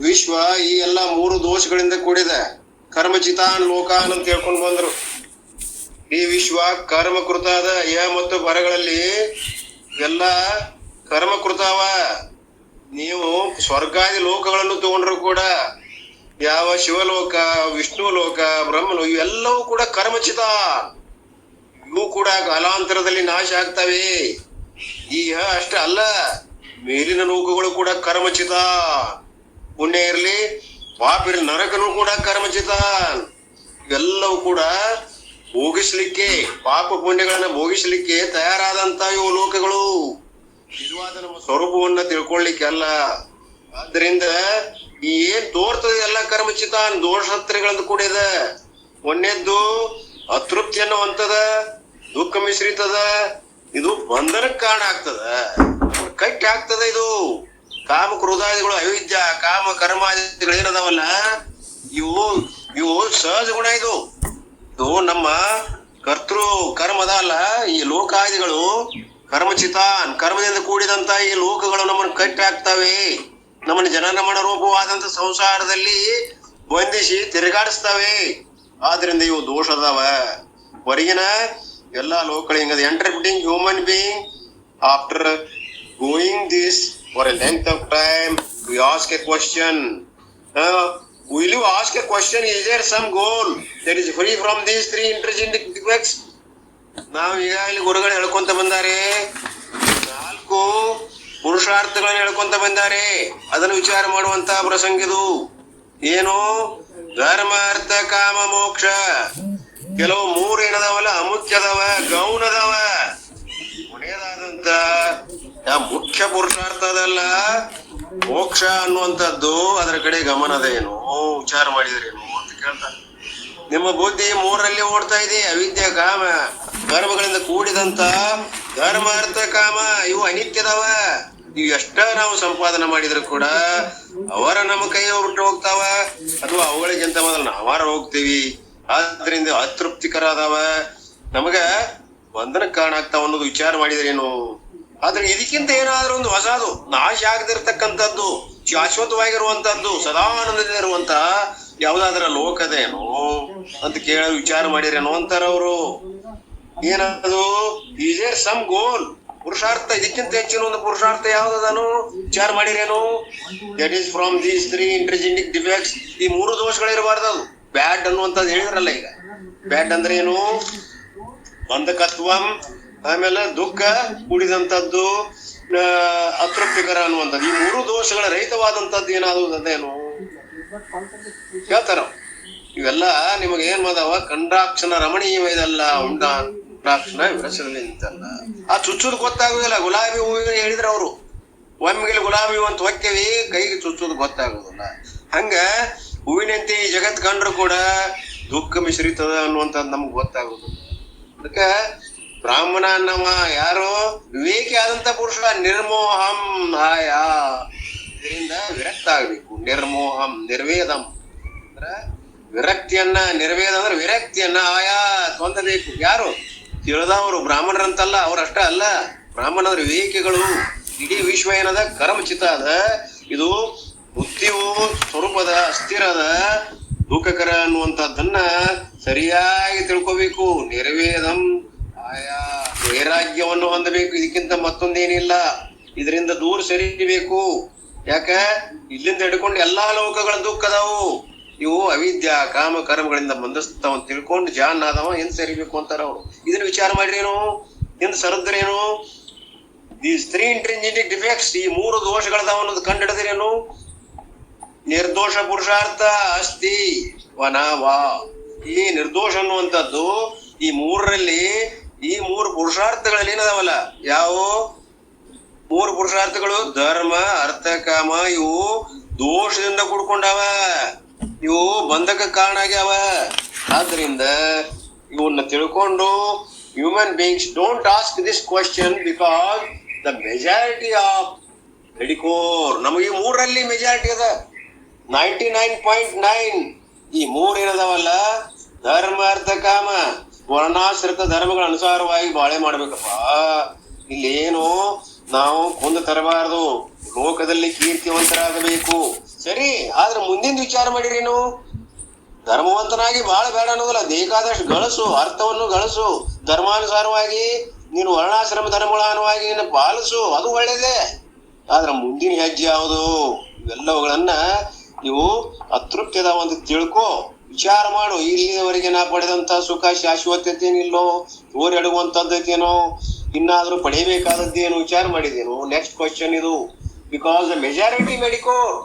ವಿಶ್ವ ಈ ಎಲ್ಲ 3 ದೋಷಗಳಿಂದ ಕೂಡಿದೆ. ಕರ್ಮಚಿತಾನ್ ಲೋಕಾನ್ ಅಂತ ಹೇಳ್ಕೊಂಡು ಬಂದರು. ಈ ವಿಶ್ವ ಕರ್ಮಕೃತಾದ ಯ ಮತ್ತು ಪರಗಳಲ್ಲಿ ಎಲ್ಲ ಕರ್ಮಕೃತಾವ. ನೀವು ಸ್ವರ್ಗಾದಿ ಲೋಕಗಳನ್ನು ತಗೊಂಡ್ರು ಕೂಡ, ಯಾವ ಶಿವಲೋಕ, ವಿಷ್ಣು ಲೋಕ, ಬ್ರಹ್ಮಲೋಕ, ಇವೆಲ್ಲವೂ ಕೂಡ ಕರ್ಮಚಿತ. ಇವು ಕೂಡ ಕಾಲಾಂತರದಲ್ಲಿ ನಾಶ ಆಗ್ತವೆ. ಈಗ ಅಷ್ಟೇ ಅಲ್ಲ, ಮೇಲಿನ ಲೋಕಗಳು ಕೂಡ ಕರ್ಮಚಿತ. ಪುಣ್ಯ ಇರಲಿ ಪಾಪ ಇರಲಿ, ನರಕನು ಕೂಡ ಕರ್ಮಚಿತ. ಇವೆಲ್ಲವೂ ಕೂಡ ಭೋಗಿಸ್ಲಿಕ್ಕೆ, ಪಾಪ ಪುಣ್ಯಗಳನ್ನ ಭೋಗಿಸ್ಲಿಕ್ಕೆ ತಯಾರಾದಂತ ಇವು ಲೋಕಗಳು. ನಿಜವಾದ ನಮ್ಮ ಸ್ವರೂಪವನ್ನ ತಿಳ್ಕೊಳ್ಳಿಕ್ಕೆ ಅಲ್ಲ. ಆದ್ರಿಂದ ಈ ಏನ್ ತೋರ್ತದೆ ಎಲ್ಲ ಕರ್ಮಚಿತ, ದೋಷತ್ರಗಳಿಂದ ಕೂಡಿದ. ಒಂದೇದ್ದು ಅತೃಪ್ತಿ ಅನ್ನುವಂಥದ, ದುಃಖ ಮಿಶ್ರಿತದ. ಇದು ಬಂಧನಕ್ಕೆ ಕಾರಣ ಆಗ್ತದ, ಕಟ್ಟಿ ಆಗ್ತದ. ಇದು ಕಾಮ ಕ್ರೋಧಾದಿಗಳು, ಅವಿದ್ಯ, ಕಾಮ ಕರ್ಮಾದಿಗಳು ಏನದಾವಲ್ಲ, ಇವು ಸಹಜ ಗುಣ. ಇದು ನಮ್ಮ ಕರ್ತೃ ಕರ್ಮ ಅದಲ್ಲ. ಈ ಲೋಕಾದಿಗಳು ಕರ್ಮಚಿತಾನ್, ಕರ್ಮದಿಂದ ಕೂಡಿದಂತ ಈ ಲೋಕಗಳು ನಮ್ಮನ್ನು ಕಟ್ಟಿ ಹಾಕ್ತವೆ. ನಮ್ಮನ್ನು ಜನನ ಮರಣ ರೂಪವಾದಂತ ಸಂಸಾರದಲ್ಲಿ ಬಂಧಿಸಿ ತಿರುಗಾಡಿಸ್ತವೆ. ಆದ್ರಿಂದ ಇವು ದೋಷ ಅದಾವ. ಹೊರಗಿನ ಎಲ್ಲಾ ಲೋಕಗಳು ಹಿಂಗದ. Enterprising human being after going this for a length of time we ask a question. Will you ask a question? Is there some goal that is free from these 3 intrinsic defects? ನಾವು ಈಗಾಗಲೇ ಗುರುಗಳು ಹೇಳ್ಕೊಂತ ಬಂದಾರೆ. 4 ಪುರುಷಾರ್ಥಗಳನ್ನು ಹೇಳ್ಕೊಂತ ಬಂದಾರೆ. ಅದನ್ನು ವಿಚಾರ ಮಾಡುವಂತ ಪ್ರಸಂಗ ಇದು. ಏನು? ಧರ್ಮ, ಅರ್ಥ, ಕಾಮ, ಮೋಕ್ಷ. ಕೆಲವು 3 ಏನದಾವಲ್ಲ, ಅಮುಖ್ಯದವ, ಗೌಣದವ. ಕೊನೆಯದಾದಂತ ಮುಖ್ಯ ಪುರುಷಾರ್ಥ ಅದಲ್ಲ, ಮೋಕ್ಷ ಅನ್ನುವಂಥದ್ದು. ಅದರ ಕಡೆ ಗಮನದೇನು, ವಿಚಾರ ಮಾಡಿದ್ರೇನು ಅಂತ ಕೇಳ್ತಾರೆ. ನಿಮ್ಮ ಬುದ್ಧಿ 3ರಲ್ಲಿ ಓಡ್ತಾ ಇದೆ. ಅವಿದ್ಯೆ, ಕಾಮ, ಕರ್ಮಗಳಿಂದ ಕೂಡಿದಂತ ಧರ್ಮ, ಅರ್ಥ, ಕಾಮ ಇವು ಅನಿತ್ಯದವ. ಇವು ಎಷ್ಟ ನಾವು ಸಂಪಾದನೆ ಮಾಡಿದ್ರು ಕೂಡ ಅವರ ನಮ್ಮ ಕೈ ಬಿಟ್ಟು ಹೋಗ್ತಾವ, ಅಥವಾ ಅವುಗಳಿಗಿಂತ ಮೊದಲು ನಾವಾರ ಹೋಗ್ತೀವಿ. ಆದ್ರಿಂದ ಅತೃಪ್ತಿಕರ ಅದಾವ, ನಮಗ ಬಂಧನಕ್ಕೆ ಕಾರಣ ಆಗ್ತಾವ ಅನ್ನೋದು ವಿಚಾರ ಮಾಡಿದ್ರೇನು. ಆದ್ರೆ ಇದಕ್ಕಿಂತ ಏನಾದ್ರೂ ಒಂದು ಹೊಸದು, ನಾಶ ಆಗದಿರ್ತಕ್ಕಂಥದ್ದು, ಶಾಶ್ವತವಾಗಿರುವಂತದ್ದು, ಸದಾನಂದದಿಂದ ಇರುವಂತ ಯಾವ್ದಾದ್ರ ಲೋಕದೇನು ಅಂತ ಕೇಳ ವಿಚಾರ ಮಾಡಿರೇನು ಅಂತಾರ ಅವರು. ಏನದು? ಈಸ್ ದೇರ್ ಸಮ್ ಗೋಲ್, ಪುರುಷಾರ್ಥ, ಇದಕ್ಕಿಂತ ಹೆಚ್ಚಿನ ಒಂದು ಪುರುಷಾರ್ಥ ಯಾವ್ದಾನು ವಿಚಾರ ಮಾಡಿರೇನು? ದಟ್ ಈಸ್ ಫ್ರಮ್ ದೀಸ್ 3 ಇಂಟರ್ಜೆಂಟಿಕ್ ಡಿಫೆಕ್ಟ್ಸ್. ಈ 3 ದೋಷಗಳಿರಬಾರ್ದು. ಅದು ಬ್ಯಾಡ್ ಅನ್ನುವಂಥದ್ದು ಹೇಳಿದ್ರಲ್ಲ ಈಗ. ಬ್ಯಾಡ್ ಅಂದ್ರೆ ಏನು? ಬಂಧಕತ್ವಂ, ಆಮೇಲೆ ದುಃಖ ಕೂಡಿದಂಥದ್ದು, ಅತೃಪ್ತಿಕರ ಅನ್ನುವಂಥದ್ದು. ಈ 3 ದೋಷಗಳ ರಹಿತವಾದಂಥದ್ದು ಏನಾದ್ರು ಅದೇನು ಹೇಳ್ತಾರ. ಇವೆಲ್ಲ ನಿಮಗೆ ಏನ್ ಮಾದವ? ಕಂಡಾಕ್ಷಣ ರಮಣೀಯವೆಲ್ಲ ಉಂಡಾಕ್ಷಣ ವಿರಸದಲ್ಲಿ ನಿಂತಲ್ಲ. ಆ ಚುಚ್ಚುದು ಗೊತ್ತಾಗುದಿಲ್ಲ. ಗುಲಾಬಿ ಹೂವಿಗೆ ಹೇಳಿದ್ರ ಅವರು, ಒಮ್ಮೆಗೆ ಗುಲಾಬಿ ಹೂ ಅಂತ ಹೊಕ್ಕೇವಿ, ಕೈಗೆ ಚುಚ್ಚುದು ಗೊತ್ತಾಗುದಿಲ್ಲ. ಹಂಗ ಹೂವಿನಂತೆ ಈ ಜಗತ್ ಕಂಡ್ರು ಕೂಡ ದುಃಖ ಮಿಶ್ರಿತದ ಅನ್ನುವಂಥದ್ದು ನಮ್ಗೆ ಗೊತ್ತಾಗುದಿಲ್ಲ. ಅದಕ್ಕ ಬ್ರಾಹ್ಮಣ ನಮ್ಮ ಯಾರು ವಿವೇಕಿ ಆದಂತ ಪುರುಷ ನಿರ್ಮೋಹಂ ಆಯ, ಇದರಿಂದ ವಿರಕ್ತ ಆಗ್ಬೇಕು. ನಿರ್ಮೋಹಂ ನಿರ್ವೇದಂ ಅಂದ್ರ ವಿರಕ್ತಿಯನ್ನ, ನಿರ್ವೇದ ಅಂದ್ರೆ ವಿರಕ್ತಿಯನ್ನ ಆಯಾ ಹೊಂದಬೇಕು. ಯಾರು ತಿಳಿದವರು ಬ್ರಾಹ್ಮಣರಂತಲ್ಲ, ಅವ್ರಷ್ಟ ಅಲ್ಲ. ಬ್ರಾಹ್ಮಣ ಅಂದ್ರೆ ವಿವೇಕಿಗಳು. ಇಡೀ ವಿಶ್ವ ಏನದ ಕರ್ಮಚಿತ ಅದ. ಇದು ಬುದ್ಧಿಯು ಸ್ವರೂಪದ ಅಸ್ಥಿರದ ದುಃಖಕರ ಅನ್ನುವಂಥದ್ದನ್ನ ಸರಿಯಾಗಿ ತಿಳ್ಕೋಬೇಕು. ನಿರ್ವೇದಂ ಆಯಾ ವೈರಾಗ್ಯವನ್ನು ಹೊಂದಬೇಕು. ಇದಕ್ಕಿಂತ ಮತ್ತೊಂದೇನಿಲ್ಲ. ಇದರಿಂದ ದೂರ ಸರಿಬೇಕು. ಯಾಕ? ಇಲ್ಲಿಂದ ಹಿಡ್ಕೊಂಡು ಎಲ್ಲಾ ಲೋಕಗಳ ದುಃಖದವು. ಇವು ಅವಿದ್ಯಾ ಕಾಮ ಕರ್ಮಗಳಿಂದ ಬಂಧಿಸ್ತಾವ ಅಂತ ತಿಳ್ಕೊಂಡು ಜಾನ್ ಆದವ ಎಂದ್ ಸರಿಬೇಕು ಅಂತಾರ ಅವ್ರು. ಇದನ್ನ ವಿಚಾರ ಮಾಡಿರೇನು? ಎಂದ್ ಸರದ್ರೇನು? ದೀಸ್ 3 ಇಂಟರ್ಜೆಂಟಿಕ್ ಡಿಫೆಕ್ಟ್ಸ್, ಈ 3 ದೋಷಗಳದಾವ ಅನ್ನೋದು ಕಂಡಿಡಿದ್ರೇನು? ನಿರ್ದೋಷ ಪುರುಷಾರ್ಥ ಅಸ್ತಿ ವನವಾ. ಈ ನಿರ್ದೋಷ ಅನ್ನುವಂಥದ್ದು ಈ 3ರಲ್ಲಿ, ಈ 3 ಪುರುಷಾರ್ಥಗಳಲ್ಲಿ ಏನದಾವಲ್ಲ, ಯಾವ 3 ಪುರುಷಾರ್ಥಗಳು? ಧರ್ಮ, ಅರ್ಥ, ಕಾಮ. ಇವು ದೋಷದಿಂದ ಕೂಡ್ಕೊಂಡಾವ, ಇವು ಬಂಧಕ ಕಾರಣ ಆಗ್ಯಾವ. ಆದ್ರಿಂದ ಇವನ್ನ ತಿಳ್ಕೊಂಡು human beings don't ask this question because the majority of mediocre, ನಮಗೆ 3ರಲ್ಲಿ ಮೆಜಾರಿಟಿ ಅದ. 99.9 ಈ 3 ಏನದಾವಲ್ಲ, ಧರ್ಮ, ಅರ್ಥ, ಕಾಮ, ವರ್ಣಾಶ್ರಿತ ಧರ್ಮಗಳ ಅನುಸಾರವಾಗಿ ಬಾಳೆ ಮಾಡ್ಬೇಕಪ್ಪ. ಇಲ್ಲೇನು ನಾವು ಕೊಂದು ತರಬಾರದು. ಲೋಕದಲ್ಲಿ ಕೀರ್ತಿವಂತರಾಗಬೇಕು, ಸರಿ. ಆದ್ರೆ ಮುಂದಿನ ವಿಚಾರ ಮಾಡಿರೇನು? ಧರ್ಮವಂತನಾಗಿ ಬಾಳ ಬೇಡ ಅನ್ನೋದಲ್ಲ, ಬೇಕಾದಷ್ಟು ಗಳಿಸು, ಅರ್ಥವನ್ನು ಗಳಿಸು, ಧರ್ಮಾನುಸಾರವಾಗಿ ನೀನು ವರ್ಣಾಶ್ರಮ ಧರ್ಮಗಳಾನುವಾಗಿ ನೀನು ಪಾಲಿಸು, ಅದು ಒಳ್ಳೇದೇ. ಆದ್ರೆ ಮುಂದಿನ ಹೆಜ್ಜೆ ಯಾವುದು? ಇವೆಲ್ಲವುಗಳನ್ನ ನೀವು ಅತೃಪ್ತಿ ಅದಾವ ಅಂತ ತಿಳ್ಕೊ, ವಿಚಾರ ಮಾಡು. ಇಲ್ಲಿವರೆಗೆ ನಾ ಪಡೆದಂತ ಸುಖ ಶಾಶ್ವತತೆನಿಲ್ಲೋ, ಓರೆಡುವಂತದ್ದೇನೋ, ಇನ್ನಾದ್ರೂ ಪಡೆಯಬೇಕಾದದ್ದೇನು ವಿಚಾರ ಮಾಡಿದೇನು? ನೆಕ್ಸ್ಟ್ ಕ್ವಶನ್ ಇದು. ಬಿಕಾಸ್ ದ ಮೆಜಾರಿಟಿ ಮೆಡಿಕೋರ್,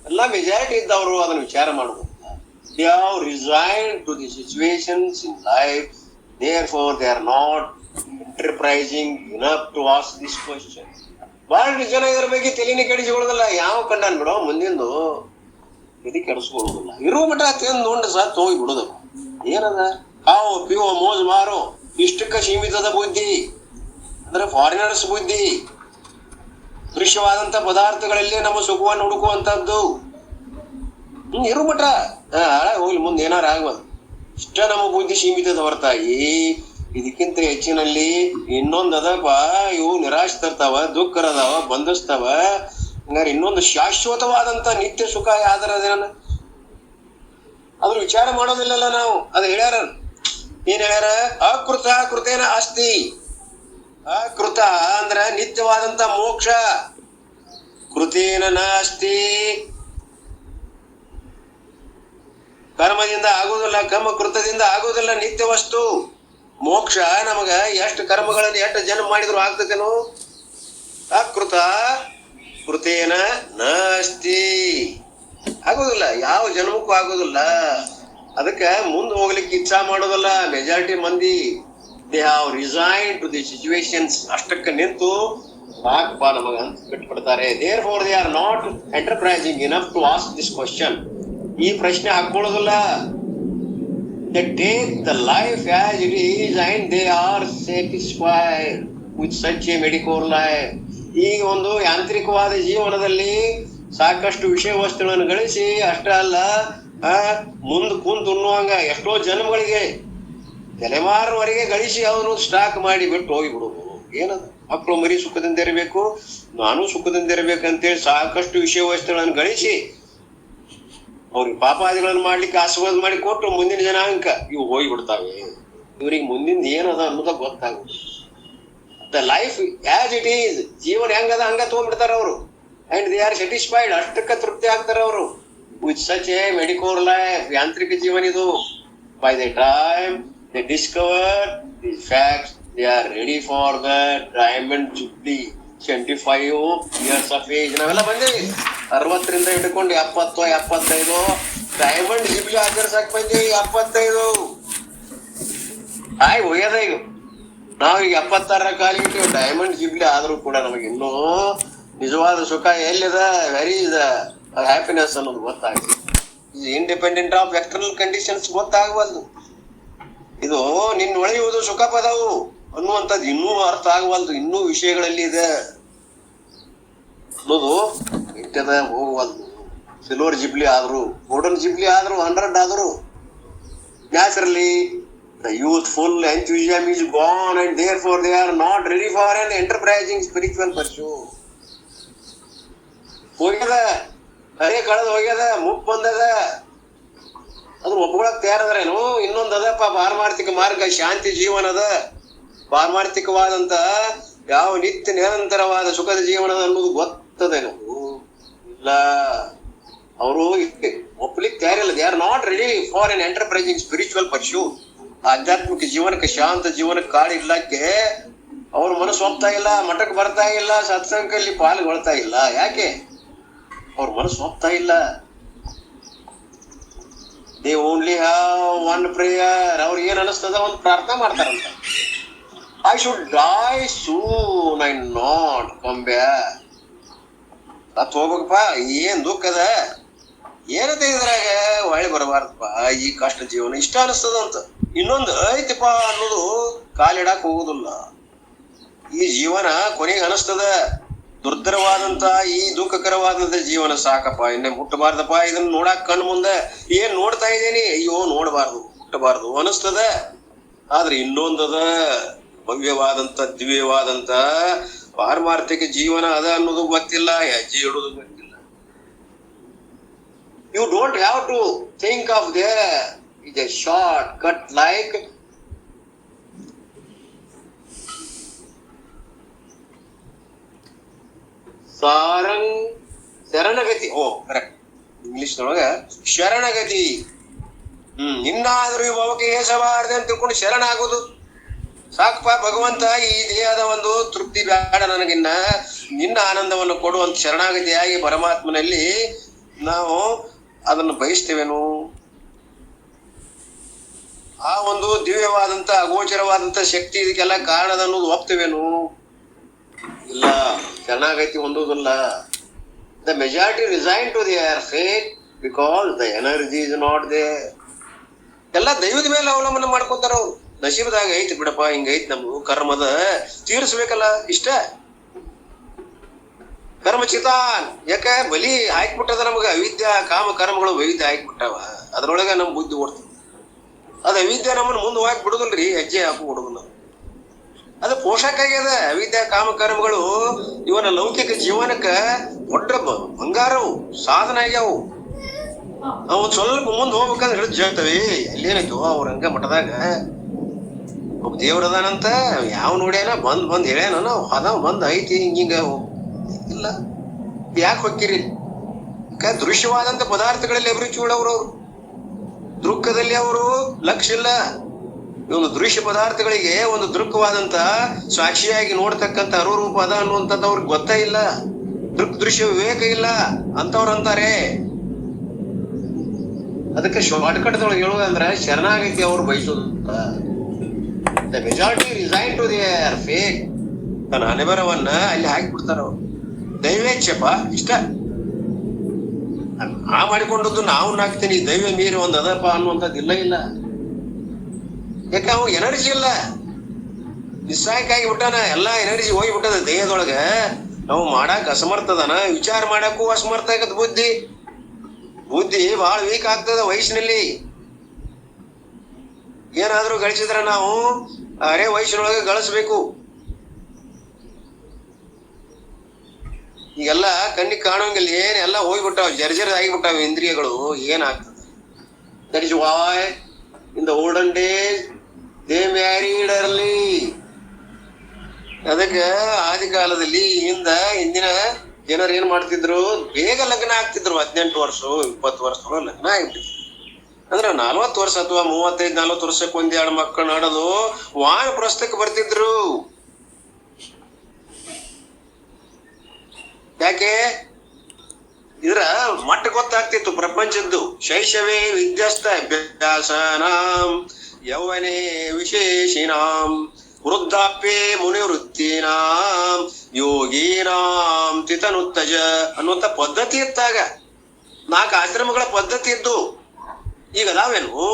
ಎಲ್ಲ ಮೆಜಾರಿಟಿ ಇದ್ದವರು ಅದನ್ನು ವಿಚಾರ ಮಾಡಬಹುದು. They have resigned to the situations in life, therefore they are not enterprising enough to ask this question. ಬಹಳಷ್ಟು ಜನ ಇದ್ರ ಬಗ್ಗೆ ತಲೆನೇ ಕೆಡಿಸಿಕೊಳ್ಳೋದಿಲ್ಲ. ಯಾವ ಕಂಡಾನ್ ಬಿಡೋ ಮುಂದಿಂದು ತಲೆ ಕೆಡಿಸ್ಕೊಳ್ಳೋದಿಲ್ಲ. ಇರೋ ಮಠ ತಿಂದು ಉಂಡು ಸತ್ ಹೋಗಿ ಬಿಡೋದು. ಏನದ ಕಾವು ಪಿವೋ ಮೋಜ್ ಮಾರೋ, ಇಷ್ಟಕ್ಕ ಸೀಮಿತದ ಬುದ್ಧಿ ಅಂದ್ರೆ ಫಾರಿನರ್ಸ್ ಬುದ್ಧಿ. ದೃಶ್ಯವಾದಂತ ಪದಾರ್ಥಗಳಲ್ಲಿ ನಮ್ಮ ಸುಖವನ್ನು ಹುಡುಕುವಂತದ್ದು. ಇರು ಮಠ ಹೋಗ್ಲಿ, ಮುಂದೆ ಏನಾರ ಆಗ್ಬೋದು. ಇಷ್ಟ ನಮ್ಮ ಬುದ್ಧಿ ಸೀಮಿತದ ಹೊರತಾಗಿ ಇದಕ್ಕಿಂತ ಹೆಚ್ಚಿನಲ್ಲಿ ಇನ್ನೊಂದು ಅದಪ್ಪ. ಇವು ನಿರಾಶೆ ತರ್ತಾವ, ದುಃಖರದಾವ, ಬಂಧಿಸ್ತಾವ. ಹಂಗಾರೆ ಇನ್ನೊಂದು ಶಾಶ್ವತವಾದಂತ ನಿತ್ಯ ಸುಖ ಯಾವ್ದಾರದೇನ ಅದ್ರ ವಿಚಾರ ಮಾಡೋದಿಲ್ಲಲ್ಲ ನಾವು. ಅದು ಹೇಳ್ಯಾರ, ಏನ್ ಹೇಳ್ಯಾರ? ಅಕೃತ ಕೃತೇನ ಆಸ್ತಿ. ಅಕೃತ ಅಂದ್ರ ನಿತ್ಯವಾದಂತ ಮೋಕ್ಷ, ಕೃತೇನ ನಾಸ್ತಿ, ಕರ್ಮದಿಂದ ಆಗುದಿಲ್ಲ, ಕರ್ಮಕೃತದಿಂದ ಆಗುದಿಲ್ಲ. ನಿತ್ಯ ವಸ್ತು ಮೋಕ್ಷ ನಮಗ ಎಷ್ಟು ಕರ್ಮಗಳನ್ನು ಎಷ್ಟು ಜನ್ಮ ಮಾಡಿದ್ರು ಆಗ್ತದೇನು? ಅಕೃತ ಕೃತೇನ ನಾಸ್ತಿ, ಆಗುದಿಲ್ಲ, ಯಾವ ಜನ್ಮಕ್ಕೂ ಆಗುದಿಲ್ಲ. ಅದಕ್ಕೆ ಮುಂದೆ ಹೋಗ್ಲಿಕ್ಕೆ ಇಚ್ಛಾ ಮಾಡೋದಲ್ಲ ಮೆಜಾರಿಟಿ ಮಂದಿ. They have resigned to the situations. ಅಷ್ಟಕ್ಕೆ ನಿಂತು ಸಾಕಪ್ಪ ನಮಗ ಅಂತ ಬಿಟ್ಬಿಡ್ತಾರೆ. Therefore they are not enterprising enough to ask this question. ಈ ಪ್ರಶ್ನೆ ಹಾಕೊಳ್ಳೋದಿಲ್ಲ. They take the life as it is and they are satisfied with such a mediocre life. ಈಗ ಒಂದು ಯಾಂತ್ರಿಕವಾದ ಜೀವನದಲ್ಲಿ ಸಾಕಷ್ಟು ವಿಷಯ ವಸ್ತುಗಳನ್ನು ಗಳಿಸಿ, ಅಷ್ಟೇ ಅಲ್ಲ ಮುಂದ್ ಕುಂತ ಉಣ್ಣುವಂಗ ಎಷ್ಟೋ ಜನ್ಮಗಳಿಗೆ ತಲೆಮಾರುವರೆಗೆ ಗಳಿಸಿ ಅವನು ಸ್ಟಾಕ್ ಮಾಡಿ ಬಿಟ್ಟು ಹೋಗಿಬಿಡುದು. ಏನದ ಮಕ್ಕಳು ಮರಿ ಸುಖದಿಂದ ಇರಬೇಕು, ನಾನು ಸುಖದಿಂದ ಇರ್ಬೇಕಂತೇಳಿ ಸಾಕಷ್ಟು ವಿಷಯ ವಸ್ತುಗಳನ್ನು ಗಳಿಸಿ ಅವ್ರಿಗೆ ಪಾಪಾದಿಗಳನ್ನು ಮಾಡ್ಲಿಕ್ಕೆ ಆಶೀರ್ವಾದ ಮಾಡಿ ಕೊಟ್ಟು ಮುಂದಿನ ಜನಾಂಕ ಇವು ಹೋಗಿಬಿಡ್ತಾವೆ. ಇವ್ರಿಗೆ ಮುಂದಿನ ಏನದ ಅನ್ನೋದ ಗೊತ್ತಾಗುದು. The life as it is, ಜೀವನ ಹೆಂಗದ ಹಂಗ ತಗೊಂಡ್ಬಿಡ್ತಾರ ಅವರು. ಅಂಡ್ ದೇ ಆರ್ ಸ್ಯಾಟಿಸ್ಫೈಡ್, ಅಷ್ಟಕ್ಕ ತೃಪ್ತಿ ಆಗ್ತಾರ ಅವರು with such a mediocre life. ಯಾಂತ್ರಿಕ ಜೀವನ ಇದು. By the time they discover these facts, they are ready for the diamond jubilee. 75 years of age ನಾವೆಲ್ಲ ಬಂದೇವಿ. 60ರಿಂದ ಹಿಡ್ಕೊಂಡು 70, 75 ಡೈಮಂಡ್ ಜುಬ್ಲಿ ಆಚರಿಸಕ್ ಬಂದೇವಿ. 75 ಹೋಗ್ಯದ ಈಗ. ನಾವು ಈಗ 76ರ ಕಾಲಿಗೆ ಡೈಮಂಡ್ ಜುಬ್ಲಿ ಆದ್ರೂ ಕೂಡ ನಮಗೆ ಇನ್ನೂ ನಿಜವಾದ ಸುಖ ಎಲ್ಲಿದ, ವೆರಿ ಇಸ್ ಹ್ಯಾಪಿನೆಸ್ ಅನ್ನೋದು ಗೊತ್ತಾಗಿದೆ. ಇಂಡಿಪೆಂಡೆಂಟ್ ಆಫ್ ಎಕ್ಸ್ಟರ್ನಲ್ ಕಂಡೀಷನ್ಸ್ ಗೊತ್ತಾಗಬಲ್ದು. ಇದು ನಿನ್ನ ಒಳೆಯುವುದು ಸುಖ ಪದವು ಅನ್ನುವಂಥದ್ದು ಇನ್ನೂ ಅರ್ಥ ಆಗವಲ್ದು. ಇನ್ನೂ ವಿಷಯಗಳಲ್ಲಿ ಇದೆ ಅನ್ನೋದು ಇಟ್ಟದ ಹೋಗವಲ್ದು. ಸಿಲ್ವರ್ ಜಿಬ್ಲಿ ಆದ್ರು, ಗೋಲ್ಡನ್ ಜಿಬ್ಲಿ ಆದ್ರು, 100 ಆದ್ರು, naturally the youthful enthusiasm is gone and therefore they are not ready for an enterprising spiritual pursuit. ಹೋಗ್ಯದ, ಅರೆ ಕಳೆದ ಹೋಗ್ಯದ, ಮುಪ್ ಬಂದದ, ಅದ್ರ ಒಪ್ಕೊಳಕ್ ತಯಾರದ್ರೇನು? ಇನ್ನೊಂದ್ ಅದಪ್ಪ ಪಾರಮಾರ್ಥಿಕ ಮಾರ್ಗ, ಶಾಂತಿ ಜೀವನ ಅದ. ಪಾರಮಾರ್ಥಿಕವಾದಂತ ಯಾವ ನಿತ್ಯ ನಿರಂತರವಾದ ಸುಖದ ಜೀವನದ ಅನ್ನೋದು ಗೊತ್ತದೇನು? ಇಲ್ಲ, ಅವರು ಒಪ್ಲಿಕ್ಕೆ ತಯಾರಿಲ್ಲ. They are not ready for N enterprising spiritual pursuit. ಆಧ್ಯಾತ್ಮಿಕ ಜೀವನಕ್ಕೆ, ಶಾಂತ ಜೀವನಕ್ಕೆ ಕಾಡಿರ್ಲಕ್ಕೆ ಅವ್ರ ಮನಸ್ಸು ಒಪ್ತಾ ಇಲ್ಲ, ಮಠಕ್ಕೆ ಬರ್ತಾ ಇಲ್ಲ, ಸತ್ಸಂಗದಲ್ಲಿ ಪಾಲ್ಗೊಳ್ತಾ ಇಲ್ಲ. ಯಾಕೆ? ಅವ್ರ ಮನಸ್ಸು ಒಪ್ತಾ ಇಲ್ಲ. They only have one prayer. ಅವ್ರಿಗೆ ಏನ್ ಅನಿಸ್ತದ, ಒಂದು ಪ್ರಾರ್ಥನೆ ಮಾಡ್ತಾರಂತ, I should die soon I not come back. ಸತ್ ಹೋಗ್ಬೇಕಪ್ಪ, ಏನ್ ದುಃಖ ಅದ, ಏನದ ಇದ್ರಾಗ, ಒಳ್ಳೆ ಬರಬಾರ್ದಪ್ಪ ಈ ಕಷ್ಟ ಜೀವನ, ಇಷ್ಟ ಅನಿಸ್ತದ ಅಂತ. ಇನ್ನೊಂದು ಐತಿಪ್ಪ ಅನ್ನೋದು ಕಾಲಿಡಾಕ್ ಹೋಗುದಿಲ್ಲ. ಈ ಜೀವನ ಕೊನೆಗೆ ಅನಿಸ್ತದ, ದುರ್ಧರವಾದಂತ ಈ ದುಃಖಕರವಾದಂತ ಜೀವನ ಸಾಕಪ್ಪ, ಇನ್ನೇ ಮುಟ್ಟಬಾರ್ದಪ್ಪ, ಇದನ್ನ ನೋಡಾಕ್ ಕಣ್ ಮುಂದೆ ಏನ್ ನೋಡ್ತಾ ಇದ್ದೀನಿ, ಅಯ್ಯೋ ನೋಡಬಾರ್ದು, ಮುಟ್ಟಬಾರ್ದು ಅನಿಸ್ತದ. ಆದ್ರೆ ಇನ್ನೊಂದದ, ಭವ್ಯವಾದಂತ ದಿವ್ಯವಾದಂತ ಪಾರಮಾರ್ಥಿಕ ಜೀವನ ಅದ ಅನ್ನೋದು ಗೊತ್ತಿಲ್ಲ, ಹೆಜ್ಜೆ ಇಡೋದು ಗೊತ್ತಿಲ್ಲ. You don't have to think of there is a short cut like sharanagati. Correct, English ನೊಳಗ ಶರಣಗತಿ. ಇನ್ನಾದ್ರೂ ಈ ಭವಕ್ಕೆ ಏಸಬಾರ್ದು ಅಂತ ತಿಳ್ಕೊಂಡು ಶರಣ ಆಗೋದು. ಸಾಕಪ್ಪ ಭಗವಂತ, ಈ ದೇಹದ ಒಂದು ತೃಪ್ತಿ ಬೇಡ ನನಗಿನ್ನ, ನಿನ್ನ ಆನಂದವನ್ನು ಕೊಡುವಂತ ಶರಣಾಗತಿಯಾಗಿ ಪರಮಾತ್ಮನಲ್ಲಿ ನಾವು ಅದನ್ನು ಬಯಸ್ತೇವೇನು? ಆ ಒಂದು ದಿವ್ಯವಾದಂತ ಅಗೋಚರವಾದಂತ ಶಕ್ತಿ ಇದಕ್ಕೆಲ್ಲ ಕಾರಣದ ಅನ್ನೋದು ಒಪ್ತೇವೇನು? ಇಲ್ಲ, ಶರಣಾಗತಿ ಹೊಂದುವುದಿಲ್ಲ. The majority resign to their faith because the energy is not there. ಎಲ್ಲ ದೈವದ ಮೇಲೆ ಅವಲಂಬನೆ ಮಾಡ್ಕೊತಾರ ಅವ್ರು. ನಸೀಬದಾಗ ಐತಿ ಬಿಡಪ್ಪ, ಹಿಂಗೈತಿ ನಮ್ದು ಕರ್ಮದ ತೀರಿಸ್ಬೇಕಲ್ಲ, ಇಷ್ಟ ಕರ್ಮ ಚಿತಾನ್. ಯಾಕ ಬಲಿ ಹಾಕ್ಬಿಟ್ಟದ ನಮಗ, ಅವಿದ್ಯಾ ಕಾಮ ಕರ್ಮಗಳು ವೈವಿಧ್ಯ ಹಾಕ್ಬಿಟ್ಟಾವ, ಅದ್ರೊಳಗ ನಮ್ ಬುದ್ಧಿ ಓಡ್ತದೆ. ಅದ ಅವಿದ್ಯೆ ನಮ್ಮನ್ನ ಮುಂದೆ ಹೋಗಕ್ ಬಿಡುದಿಲ್ರಿ, ಹೆಜ್ಜೆ ಹಾಕಿ ಬಿಡುದಿಲ್ಲ. ಅದು ಪೋಷಕ ಆಗ್ಯದ. ಅವಿದ್ಯಾ ಕಾಮ ಕರ್ಮಗಳು ಇವನ ಲೌಕಿಕ ಜೀವನಕ್ಕ ದೊಡ್ಡ ಬಂಗಾರವು, ಸಾಧನ ಆಗ್ಯಾವು. ನಾವು ಸ್ವಲ್ಪ ಮುಂದೆ ಹೋಗ್ಬೇಕಂದ್ರೆ ಹಿಡಿದು ಹೇಳ್ತೇವೆ. ಅಲ್ಲೇನಾಯ್ತು, ಅವ್ರ ಹಂಗ ಮಠದಾಗ ಒಬ್ಬ ದೇವ್ರದಾನಂತ ಯಾವ ನೋಡ್ಯಾನ, ಬಂದ್ ಹೇಳ್ಯಾನ, ಅದ ಬಂದ್ ಐತಿ ಹಿಂಗ. ಇಲ್ಲ, ಯಾಕೆ ಹೊಕ್ಕಿರಿ? ದೃಶ್ಯವಾದಂತ ಪದಾರ್ಥಗಳಲ್ಲಿ ಅಭಿರುಚಿ ಉಳ್ಳವರು. ದೃಕ್ಕದಲ್ಲಿ ಅವರು ಲಕ್ಷ್ಯ ಇಲ್ಲ. ಒಂದು ದೃಶ್ಯ ಪದಾರ್ಥಗಳಿಗೆ ಒಂದು ದೃಕ್ಕವಾದಂತ ಸಾಕ್ಷಿಯಾಗಿ ನೋಡ್ತಕ್ಕಂಥ ಅರುರೂಪ ಅದ ಅನ್ನುವಂಥದ್ದು ಅವ್ರಿಗೆ ಗೊತ್ತೇ ಇಲ್ಲ. ದೃಶ್ಯ ವಿವೇಕ ಇಲ್ಲ ಅಂತವ್ರು ಅಂತಾರೆ. ಅದಕ್ಕೆ ಶಾರ್ಟ್ಕಟ್ದೊಳಗೆ ಹೇಳುವುದಂದ್ರೆ ಶರಣಾಗತಿ ಅವ್ರು ಬಯಸೋದು. The majority resign to their faith. ತನ್ನ ಹಣೆಬರವನ್ನ ಅಲ್ಲಿ ಹಾಕಿಬಿಡ್ತಾರ ಅವ್ರು. ದೈವೇಚ್ಛಪ್ಪ, ಇಷ್ಟ ನಾ ಮಾಡಿಕೊಂಡದ್ದು ನಾವು ನಾಕ್ತೀನಿ, ದೈವ ಮೀರಿ ಒಂದ್ ಅದಪ್ಪ ಅನ್ನುವಂಥದ್ದು ಇಲ್ಲ. ಯಾಕ ಅವ ಎನರ್ಜಿ ಇಲ್ಲ, ನಿಸ್ಸಾಯಕಾಗಿ ಬಿಟ್ಟಾನ, ಎಲ್ಲಾ ಎನರ್ಜಿ ಹೋಗಿಬಿಟ್ಟದ ದೇಹದೊಳಗ. ನಾವು ಮಾಡಾಕ ಅಸಮರ್ಥದನ, ವಿಚಾರ ಮಾಡಕ್ಕೂ ಅಸಮರ್ಥ ಆಗತ್ ಬುದ್ಧಿ. ಬುದ್ಧಿ ಬಹಳ ವೀಕ್ ಆಗ್ತದ ವಯಸ್ಸಿನಲ್ಲಿ. ಏನಾದ್ರೂ ಗಳಿಸಿದ್ರ ನಾವು ಅರೆ ವಯಸ್ಸಿನೊಳಗೆ ಗಳಿಸ್ಬೇಕು. ಈಗೆಲ್ಲ ಕಣ್ಣಿಗೆ ಕಾಣೋಂಗಿಲ್ಲ, ಏನೆಲ್ಲ ಹೋಗ್ಬಿಟ್ಟಾವ, ಜರ್ಜರ್ ಆಗಿಬಿಟ್ಟಾವ ಇಂದ್ರಿಯಗಳು. ಏನಾಗ್ತದೆ? That is why in the olden days they married early. ಅದಕ್ಕೆ ಆದಿ ಕಾಲದಲ್ಲಿ ಹಿಂದಿನ ಜನರು ಏನ್ ಮಾಡ್ತಿದ್ರು, ಬೇಗ ಲಗ್ನ ಆಗ್ತಿದ್ರು. 18 ವರ್ಷ 20 ವರ್ಷ ಲಗ್ನ ಆಗ್ಬಿಟ್ಟಿದ್ರು. ಅಂದ್ರೆ 40 ವರ್ಷ ಅಥವಾ 35-40 ವರ್ಷಕ್ಕೆ 1-2 ಮಕ್ಕಳು ನಡೋದು ವಾನಪ್ರಸ್ಥಕ್ಕೆ ಬರ್ತಿದ್ರು. ಯಾಕೆ? ಇದ್ರ ಮಟ್ಟ ಗೊತ್ತಾಗ್ತಿತ್ತು ಪ್ರಪಂಚದ್ದು. ಶೈಶವೇ ವಿದ್ಯಸ್ತ ಅಭ್ಯಾಸನಾಂ ಯೌವನೇ ವಿಶೇಷಿಣಾಂ ವೃದ್ಧಾಪ್ಯೆ ಮುನಿವೃತ್ತಿನಾಂ ಯೋಗೀನಾಂ ತಿತನುತ್ತಜ ಅನ್ನುವಂತ ಪದ್ಧತಿ ಇತ್ತಾಗ. 4 ಆಶ್ರಮಗಳ ಪದ್ಧತಿ ಇದ್ದು. ಈಗ ಅದಾವೇನು?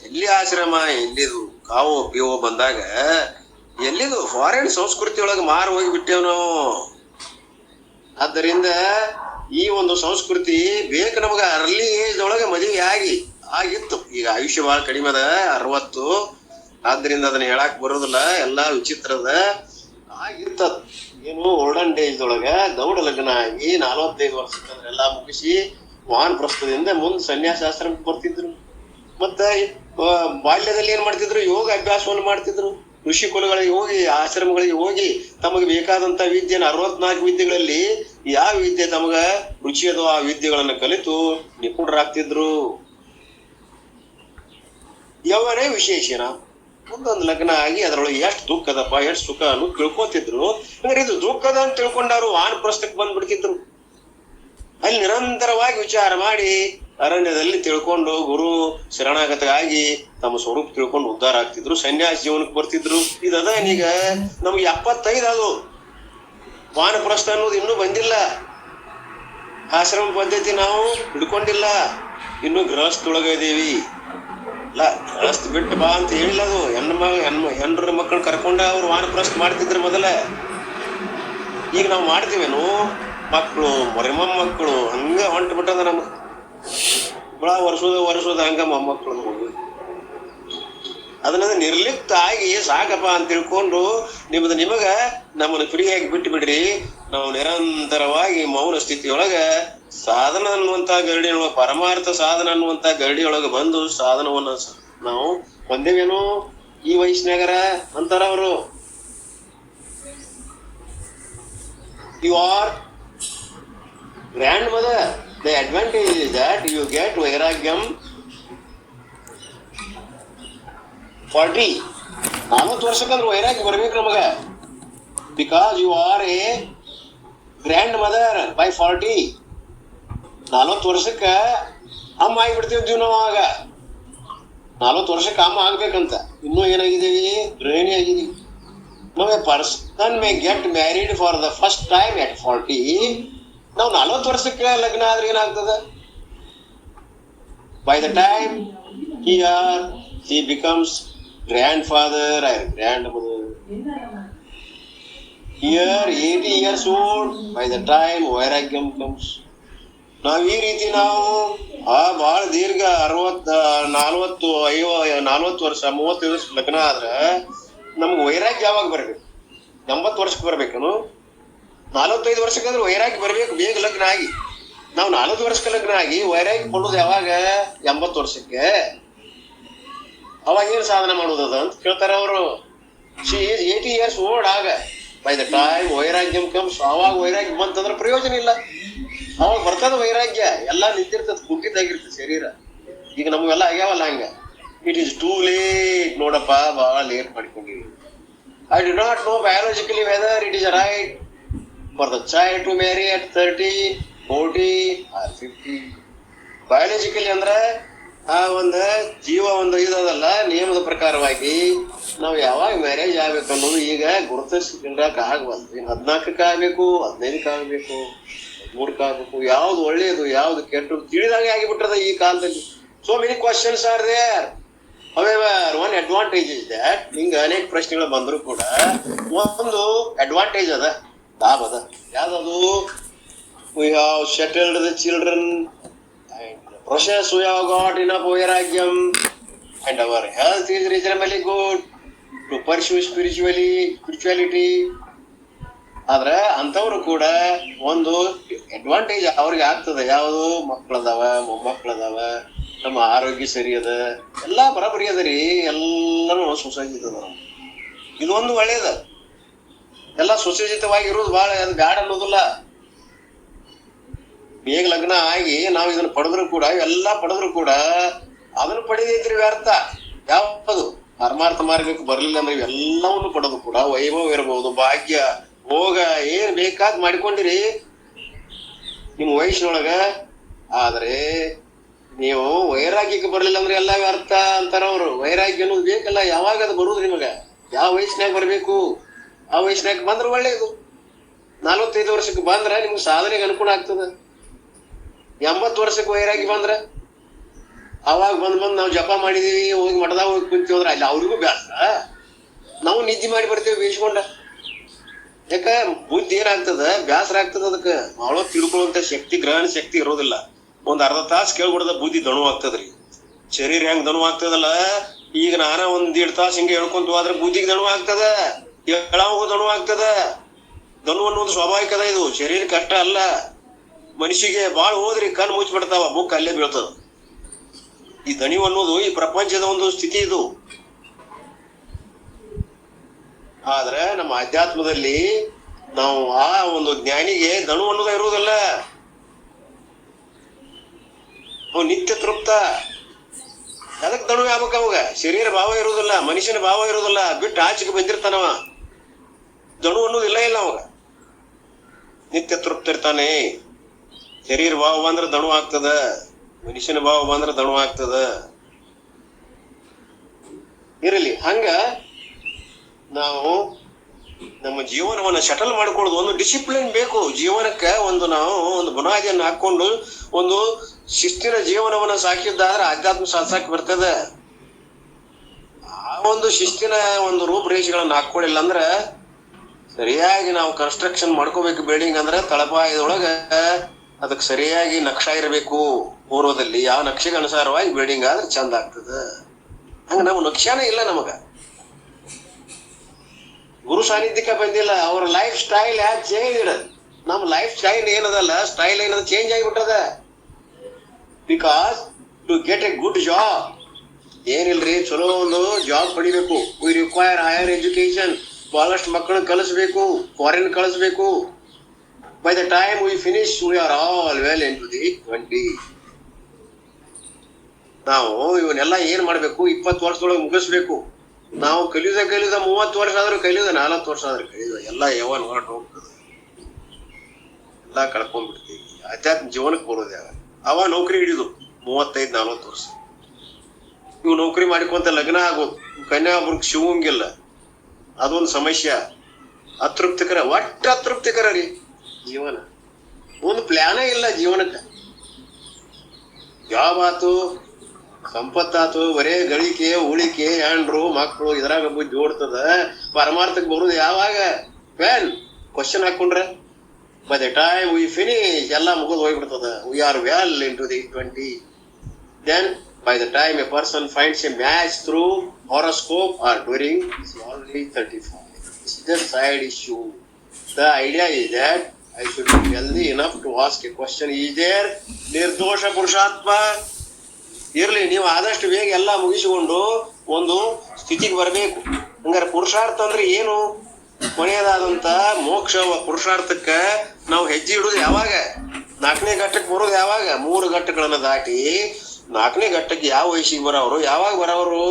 ಎಲ್ಲಿ ಆಶ್ರಮ, ಎಲ್ಲಿದು ಕಾವೋ ಪಿವೋ ಬಂದಾಗ ಎಲ್ಲಿದು ಫಾರಿನ್ ಸಂಸ್ಕೃತಿ ಒಳಗೆ ಮಾರು ಹೋಗಿ ಬಿಟ್ಟೇವ್ ನಾವು. ಆದ್ದರಿಂದ ಈ ಒಂದು ಸಂಸ್ಕೃತಿ ಬೇಕು ನಮಗ. ಅರ್ಲಿ ಏಜ್ ಒಳಗೆ ಮದುವೆ ಆಗಿತ್ತು. ಈಗ ಆಯುಷ್ಯ ಬಹಳ ಕಡಿಮೆ ಅದ, 60. ಆದ್ರಿಂದ ಅದನ್ನ ಹೇಳಕ್ ಬರೋದಿಲ್ಲ, ಎಲ್ಲಾ ವಿಚಿತ್ರದ ಆಗಿತ್ತ. ಏನು ಓಲ್ಡನ್ ಡೇಸ್ ಒಳಗ ದೌಡ ಲಗ್ನ ಆಗಿ 45 ವರ್ಷಕ್ಕೆಲ್ಲ ಮುಗಿಸಿ ವಾನಪ್ರಸ್ಥದಿಂದ ಮುಂದೆ ಸನ್ಯಾಸಾಶ್ರಮಕ್ಕೆ ಬರ್ತಿದ್ರು. ಮತ್ತ ಬಾಲ್ಯದಲ್ಲಿ ಏನ್ ಮಾಡ್ತಿದ್ರು, ಯೋಗ ಅಭ್ಯಾಸವನ್ನು ಮಾಡ್ತಿದ್ರು. ಋಷಿ ಕುಲಗಳಿಗೆ ಹೋಗಿ, ಆಶ್ರಮಗಳಿಗೆ ಹೋಗಿ ತಮಗೆ ಬೇಕಾದಂತ ವಿದ್ಯೆನ 64 ವಿದ್ಯೆಗಳಲ್ಲಿ ಯಾವ ವಿದ್ಯೆ ತಮಗ ರುಚಿ ಅದೋ ಆ ವಿದ್ಯೆಗಳನ್ನ ಕಲಿತು ನಿಪುಣರಾಗ್ತಿದ್ರು. ಯೌವನೇ ವಿಶೇಷಣ. ಮುಂದೊಂದು ಲಗ್ನ ಆಗಿ ಅದರೊಳಗೆ ಎಷ್ಟು ದುಃಖ ಅದಪ್ಪ, ಎಷ್ಟು ಸುಖ ಅನ್ನೋದು ತಿಳ್ಕೊತಿದ್ರು. ಅಂದ್ರೆ ಇದು ದುಃಖದ ಅಂತ ತಿಳ್ಕೊಂಡವ್ರು ವಾನಪ್ರಸ್ಥಕ್ಕೆ ಬಂದ್ಬಿಡ್ತಿದ್ರು. ಅಲ್ಲಿ ನಿರಂತರವಾಗಿ ವಿಚಾರ ಮಾಡಿ ಅರಣ್ಯದಲ್ಲಿ ತಿಳ್ಕೊಂಡು ಗುರು ಶರಣಾಗತರಾಗಿ ತಮ್ಮ ಸ್ವರೂಪ ತಿಳ್ಕೊಂಡು ಉದ್ಧಾರ ಆಗ್ತಿದ್ರು, ಸನ್ಯಾಸ ಜೀವನಕ್ಕೆ ಬರ್ತಿದ್ರು. ಇದದ ಈಗ ನಮ್ಗೆ 75 ಅದು. ವಾನಪ್ರಸ್ಥ ಅನ್ನೋದು ಇನ್ನೂ ಬಂದಿಲ್ಲ. ಆಶ್ರಮ ಪದ್ಧತಿ ನಾವು ಹಿಡ್ಕೊಂಡಿಲ್ಲ, ಇನ್ನು ಗೃಹಸ್ಥೊಳಗ ಇದೀವಿ. ಇಲ್ಲ, ಗೃಹಸ್ಥ ಬಿಟ್ಟು ಬಾ ಅಂತ ಹೇಳಿಲ್ಲ ಅದು. ಹೆಣ್ಣರ ಮಕ್ಕಳು ಕರ್ಕೊಂಡ ಅವ್ರು ವಾನಪ್ರಸ್ಥ ಮಾಡ್ತಿದ್ರು ಮೊದಲ. ಈಗ ನಾವು ಮಾಡ್ತೀವೇನು? ಮಕ್ಕಳು ಮೊಮ್ಮಕ್ಕಳು ಹಂಗ ಹೊಂಟು ಬಿಟ್ಟದ ನಮ್ಗೆ. ವರ್ಷದ ಹಂಗ ಮೊಮ್ಮಕ್ಕಳು ಅದನ್ನ ನಿರ್ಲಿಪ್ತ ಆಗಿ ಸಾಕಪ್ಪ ಅಂತ ತಿಳ್ಕೊಂಡು ನಿಮಗ ನಮ್ಮನ್ನು ಫ್ರೀಯಾಗಿ ಬಿಟ್ಟು ಬಿಡ್ರಿ. ನಾವು ನಿರಂತರವಾಗಿ ಮೌನ ಸ್ಥಿತಿಯೊಳಗ ಸಾಧನ ಅನ್ನುವಂತ ಗರಡಿಯೊಳಗ, ಪರಮಾರ್ಥ ಸಾಧನ ಅನ್ನುವಂತ ಗರಡಿಯೊಳಗ ಬಂದು ಸಾಧನವನ್ನ ನಾವು ಹೊಂದೇವೇನು ಈ ವಯಸ್ಸಿನಾಗರ ಅಂತಾರ ಅವರು. You are grandmother. The advantage is that you get vairagyam 40 ವರ್ಷಕ್ಕಂದ್ರೆ ವೈರಾಗ್ಯ ಬರ್ಬೇಕು ನಮಗ. Because you are a grandmother by 40. 40 ವರ್ಷಕ್ಕ ಅಮ್ಮ ಆಗಿಬಿಡ್ತಿದ್ವಿ ನಾವು. ಆಗ 40 ವರ್ಷಕ್ಕೆ ಅಮ್ಮ ಆಗ್ಬೇಕಂತ. ಇನ್ನೂ ಏನಾಗಿದ್ದೀವಿ? ಗೃಹಿಣಿ ಆಗಿದ್ದೀವಿ. ನಾವು a person may get married for the first time at 40. ನಾವು 40 ವರ್ಷಕ್ಕೆ ಲಗ್ನ ಆದ್ರೆ ಏನಾಗ್ತದ? By the time he becomes grandfather or grandmother. Here 80 years old, by the time vairagyam comes. ನಾವು ಈ ರೀತಿ ನಾವು ಬಹಳ ದೀರ್ಘ 60, 40, 50, 40 ವರ್ಷ 35 ವರ್ಷ ಲಗ್ನ ಆದ್ರೆ ನಮ್ಗೆ ವೈರಾಗ್ಯ ಯಾವಾಗ ಬರ್ಬೇಕು? 80 ವರ್ಷಕ್ಕೆ ಬರ್ಬೇಕನು? 45 ವರ್ಷಕ್ಕಂದ್ರೆ ವೈರಾಗ್ಯ ಬರ್ಬೇಕು ಬೇಗ ಲಗ್ನ ಆಗಿ. ನಾವು 40 ವರ್ಷಕ್ಕೆ ಲಗ್ನ ಆಗಿ ವೈರಾಗ್ಯ ಕೊಡೋದು ಯಾವಾಗ? 80 ವರ್ಷಕ್ಕೆ. ಅವಾಗ ಏನ್ ಸಾಧನೆ ಮಾಡೋದದ ಅಂತ ಕೇಳ್ತಾರ ಅವರು. ಶಿ ಈಸ್ 80 years old ಆಗ. By the time vairagyam comes. ಅವಾಗ ವೈರಾಗ್ಯ ಬಂತಂದ್ರೆ ಪ್ರಯೋಜನ ಇಲ್ಲ. ಅವಾಗ ಬರ್ತದ ವೈರಾಗ್ಯ, ಎಲ್ಲಾ ನಿಂತಿರ್ತದ, ಕುಟ್ಟಿದ್ದಾಗಿರ್ತದೆ ಶರೀರ. ಈಗ ನಮ್ಗೆಲ್ಲ ಆಗ್ಯಾವಲ್ಲ ಹಂಗ. ಇಟ್ ಈಸ್ ಟೂ ಲೇಟ್ ನೋಡಪ್ಪ, ಬಹಳ ಲೇಟ್ ಮಾಡ್ಕೊಂಡಿವಿ. I do not know biologically whether it is right for the child to marry at 30, 40 or 50. Biologically ಅಂದ್ರೆ ಆ ಒಂದು ಜೀವ ಒಂದು ಇದಲ್ಲ, ನಿಯಮದ ಪ್ರಕಾರವಾಗಿ ನಾವು ಯಾವಾಗ ಮ್ಯಾರೇಜ್ ಆಗ್ಬೇಕು ಅನ್ನೋದು ಈಗ ಗುರುತಿಸ್ಕೊಂಡಾಕ ಆಗಬಾರ್ದು. 14ಕ್ಕೆ ಆಗ್ಬೇಕು, 15ಕ್ಕೆ ಆಗ್ಬೇಕು, 13ಕ್ಕೆ ಆಗ್ಬೇಕು. ಯಾವ್ದು ಒಳ್ಳೇದು ಯಾವ್ದು ಕೆಟ್ಟದ್ದು ತಿಳಿದಾಗೆ ಆಗಿಬಿಟ್ಟದ ಈ ಕಾಲದಲ್ಲಿ. So many questions are there. However, one advantage is that ಹಿಂಗ ಅನೇಕ ಪ್ರಶ್ನೆಗಳು ಬಂದ್ರು ಕೂಡ ಒಂದು ಅಡ್ವಾಂಟೇಜ್ ಅದ, ಲಾಭ ಅದ. ಯಾವ್ದದು? We have settled the children process we have got enough vairagyam and our health is reasonably good to pursue spirituality. ಆದ್ರೆ ಅಂಥವ್ರು ಕೂಡ ಒಂದು ಅಡ್ವಾಂಟೇಜ್ ಅವ್ರಿಗೆ ಆಗ್ತದೆ. ಯಾವುದು? ಮಕ್ಕಳದಾವ, ಮೊಮ್ಮಕ್ಕಳದಾವ, ನಮ್ಮ ಆರೋಗ್ಯ ಸರಿ ಅದ, ಎಲ್ಲಾ ಬರಬರಿ ಅದ ರೀ, ಎಲ್ಲಾನು ಸುಸಜ್ಜಿತದ. ಇದೊಂದು ಒಳ್ಳೇದ. ಎಲ್ಲ ಸುಸಜ್ಜಿತವಾಗಿರೋದು ಬಹಳ ಅದು ಬ್ಯಾಡ ಅನ್ನೋದಿಲ್ಲ. ಬೇಗ ಲಗ್ನ ಆಗಿ ನಾವು ಇದನ್ನ ಪಡೆದ್ರು ಕೂಡ, ಎಲ್ಲಾ ಪಡೆದ್ರು ಕೂಡ ಅದನ್ನು ಪಡೆದೈತ್ರಿ ವ್ಯರ್ಥ. ಯಾವುದು? ಪರಮಾರ್ಥ ಮಾರ್ಗಕ್ಕೆ ಬರ್ಲಿಲ್ಲ ಅಂದ್ರೆ ಇವೆಲ್ಲವನ್ನು ಪಡೆದು ಕೂಡ ವೈಭವ ಇರಬಹುದು, ಭಾಗ್ಯ, ಭೋಗ, ಏನ್ ಬೇಕಾದ್ ಮಾಡ್ಕೊಂಡಿರಿ ನಿಮ್ ವಯಸ್ಸಿನೊಳಗ. ಆದ್ರೆ ನೀವು ವೈರಾಗ್ಯಕ್ಕೆ ಬರ್ಲಿಲ್ಲ ಅಂದ್ರೆ ಎಲ್ಲ ವ್ಯರ್ಥ ಅಂತಾರ ಅವ್ರು. ವೈರಾಗ್ಯ ಅನ್ನೋದು ಬೇಕಲ್ಲ. ಯಾವಾಗ ಅದು ಬರುದು ನಿಮಗ? ಯಾವ ವಯಸ್ಸಿನಾಗ ಬರ್ಬೇಕು? ಆ ವಯಸ್ಸಿನಾಗ ಬಂದ್ರೆ ಒಳ್ಳೇದು. 45 ವರ್ಷಕ್ಕೆ ಬಂದ್ರೆ ನಿಮ್ಗೆ ಸಾಧನೆಗೆ ಅನುಕೂಲ ಆಗ್ತದ. 80 ವರ್ಷಕ್ಕೆ ವೈರಾಗ್ಯ ಬಂದ್ರ ಅವಾಗ ಬಂದ್ ನಾವು ಜಪ ಮಾಡಿದೀವಿ, ಹೋಗಿ ಮಠದಾಗ ಹೋಗಿ ಕುಂತೀವಿ ಅಂದ್ರೆ ಅಲ್ಲಿ ಅವ್ರಿಗೂ ಬ್ಯಾಸ. ನಾವು ನಿದ್ದೆ ಮಾಡಿ ಬರ್ತೇವೆ ಬೇಯಿಸ್ಕೊಂಡ. ಯಾಕ ಬುದ್ಧಿ ಏನಾಗ್ತದ? ಬ್ಯಾಸರ ಆಗ್ತದ. ಅದಕ್ಕೆ ಅವಳ ತಿಳ್ಕೊಳ್ಳುವಂತ ಶಕ್ತಿ, ಗ್ರಹಣ ಶಕ್ತಿ ಇರೋದಿಲ್ಲ. ಒಂದ್ ಅರ್ಧ ತಾಸು ಕೇಳ್ಬಿಡದ ಬುದ್ಧಿ ದಣು ಆಗ್ತದ್ರಿ. ಶರೀರ ಹೆಂಗ್ ದಣು ಆಗ್ತದಲ್ಲ, ಈಗ ನಾನ 1-1.5 ತಾಸು ಹಿಂಗೆ ಹೇಳ್ಕೊಂತ ಹೋದ್ರೆ ಬುದ್ಧಿಗೆ ದಣು ಆಗ್ತದ, ಹೇಳಾವು ದಣು ಆಗ್ತದ. ದಣು ಅನ್ನೋದು ಸ್ವಾಭಾವಿಕ ಅದ. ಇದು ಶರೀರ ಕಷ್ಟ ಅಲ್ಲ. ಮನುಷ್ಯಗೆ ಬಾಳ್ ಹೋದ್ರಿ ಕಣ್ ಮುಚ್ಚಿ ಬಿಡ್ತಾವ, ಬುಕ್ ಅಲ್ಲೇ ಬೀಳ್ತದ. ಈ ದಣಿವು ಅನ್ನೋದು ಈ ಪ್ರಪಂಚದ ಒಂದು ಸ್ಥಿತಿ ಇದು. ಆದ್ರೆ ನಮ್ಮ ಅಧ್ಯಾತ್ಮದಲ್ಲಿ ನಾವು ಆ ಒಂದು ಜ್ಞಾನಿಗೆ ದಣು ಅನ್ನೋದ ಇರುವುದಲ್ಲ. ಅವ್ ನಿತ್ಯ ತೃಪ್ತ. ಅದಕ್ಕೆ ದಣು ಆಗ್ಬೇಕ ಅವಾಗ. ಶರೀರ ಭಾವ ಇರುವುದಿಲ್ಲ, ಮನುಷ್ಯನ ಭಾವ ಇರುವುದಿಲ್ಲ, ಬಿಟ್ಟು ಆಚೆಗೆ ಬಂದಿರ್ತಾನವ. ದಣು ಅನ್ನೋದಿಲ್ಲ ಇಲ್ಲ ಅವಾಗ. ನಿತ್ಯ ತೃಪ್ತ ಇರ್ತಾನೆ. ಶರೀರ ಭಾವ ಬಂದ್ರೆ ದಣು ಆಗ್ತದ, ಮನುಷ್ಯನ ಭಾವ ಬಂದ್ರೆ ದಣು ಆಗ್ತದ. ಇರಲಿ. ಹಂಗ ನಾವು ನಮ್ಮ ಜೀವನವನ್ನ ಸೆಟಲ್ ಮಾಡ್ಕೊಳ್ಳೋದು. ಒಂದು ಡಿಸಿಪ್ಲಿನ್ ಬೇಕು ಜೀವನಕ್ಕೆ. ನಾವು ಒಂದು ಬುನಾದಿಯನ್ನು ಹಾಕೊಂಡು ಒಂದು ಶಿಸ್ತಿನ ಜೀವನವನ್ನ ಸಾಕಿದ್ದಾದ್ರೆ ಆಧ್ಯಾತ್ಮ ಸಾಧಿಸಕ್ ಬರ್ತದೆ. ಆ ಒಂದು ಶಿಸ್ತಿನ ಒಂದು ರೂಪರೇಷೆಗಳನ್ನ ಹಾಕೊಳ್ಳಿಲ್ಲ ಅಂದ್ರ, ಸರಿಯಾಗಿ ನಾವು ಕನ್ಸ್ಟ್ರಕ್ಷನ್ ಮಾಡ್ಕೋಬೇಕು ಬಿಲ್ಡಿಂಗ್ ಅಂದ್ರೆ ತಳಪಾಯದೊಳಗ ಅದಕ್ಕೆ ಸರಿಯಾಗಿ ನಕ್ಷಾ ಇರಬೇಕು. ಪೂರ್ವದಲ್ಲಿ ಯಾವ ನಕ್ಷೆಗೆ ಅನುಸಾರವಾಗಿ ಬಿಲ್ಡಿಂಗ್ ಆದ್ರೆ ಚಂದ ಆಗ್ತದ. ಹಂಗ ನಾವು ನಕ್ಷಾನೇ ಇಲ್ಲ ನಮಗ. ಗುರು ಸಾನ್ನಿಧ್ಯಕ್ಕೆ ಬಂದಿಲ್ಲ. ಅವ್ರ ಲೈಫ್ ಸ್ಟೈಲ್ ಹ್ಯಾಸ್ ಚೇಂಜ್. ನಮ್ ಲೈಫ್ ಸ್ಟೈಲ್ ಏನದಲ್ಲ, ಸ್ಟೈಲ್ ಏನದ ಚೇಂಜ್ ಆಗಿಬಿಟ್ಟದ. Because to get a good job ಏನಿಲ್ರಿ, ಚಲೋ ಒಂದು ಜಾಬ್ ಪಡಿಬೇಕು. We require higher education. ಬಹಳಷ್ಟು ಮಕ್ಕಳನ್ನ ಕಲಿಸ್ಬೇಕು, ಫಾರಿನ್ ಕಳಿಸ್ಬೇಕು. By the time we finish we are all well into the 20. ನಾವು ಇವನ್ನೆಲ್ಲ ಏನ್ ಮಾಡ್ಬೇಕು? 20 ವರ್ಷದೊಳಗೆ ಮುಗಿಸ್ಬೇಕು. ನಾವು ಕಲಿಯುದ 30 ವರ್ಷ ಆದ್ರೂ ಕಲಿಯುದ, 40 ವರ್ಷ ಆದ್ರೂ ಕಲಿಯುದ, ಎಲ್ಲ ಯಾವನ್ ಹೊರಟು ಹೋಗ್ತದೆ. ಎಲ್ಲ ಕಳ್ಕೊಂಡ್ಬಿಡ್ತೀವಿ. ಅಧ್ಯಾತ್ಮ ಜೀವನಕ್ಕೆ ಬರೋದು ಯಾವ? ಅವ ನೌಕರಿ ಹಿಡಿದು 35-40 ವರ್ಷ. ಇವು ನೌಕರಿ ಮಾಡಿಕೊಂತ ಲಗ್ನ ಆಗೋದು, ಕನ್ಯಾ ಒಬ್ರಿಗೆ ಶಿವಂಗಿಲ್ಲ. ಅದೊಂದು ಸಮಸ್ಯೆ. ಅತೃಪ್ತಿಕರ, ಒಟ್ಟು ಅತೃಪ್ತಿಕರ ರೀ ಜೀವನ. ಒಂದು ಪ್ಲಾನೇ ಇಲ್ಲ ಜೀವನಕ್ಕೆ. ಜಾಬ್ ಆತು, ಸಂಪತ್ತಾತು, ಬರೇ ಗಳಿಕೆ, ಉಳಿಕೆ, ಹೆಂಡ್ರು, ಮಕ್ಕಳು, ಇದ್ರಾಗ ಬುದ್ಧಿ ಓಡ್ತದ. ಪರಮಾರ್ಥಕ್ಕೆ ಬರುದು ಯಾವಾಗ? ವೆನ್ ಕ್ವಶನ್ ಹಾಕೊಂಡ್ರೆ by the time we finish ಎಲ್ಲ ಮುಗಿದು ಹೋಗ್ಬಿಡ್ತದ. We are well into the 20. Then by the time a person finds a match through horoscope or during is already 35. It's just side issue. The idea is that I should be healthy enough to ask a question. Is there nirdosha purushatma? ಇರ್ಲಿ, ನೀವು ಆದಷ್ಟು ಬೇಗ ಎಲ್ಲ ಮುಗಿಸಿಕೊಂಡು ಒಂದು ಸ್ಥಿತಿಗೆ ಬರಬೇಕು. ಹಂಗಾರೆ ಪುರುಷಾರ್ಥ ಅಂದ್ರೆ ಏನು? ಕೊನೆಯದಾದಂತ ಮೋಕ್ಷ ಪುರುಷಾರ್ಥಕ್ಕ ನಾವು ಹೆಜ್ಜೆ ಇಡುದು ಯಾವಾಗ? 4ನೇ ಘಟ್ಟಕ್ಕೆ ಬರೋದು ಯಾವಾಗ? 3 ಘಟ್ಟಗಳನ್ನ ದಾಟಿ 4ನೇ ಘಟ್ಟಕ್ಕೆ ಯಾವ ವಯಸ್ಸಿಗೆ ಬರೋರು, ಯಾವಾಗ ಬರೋರು?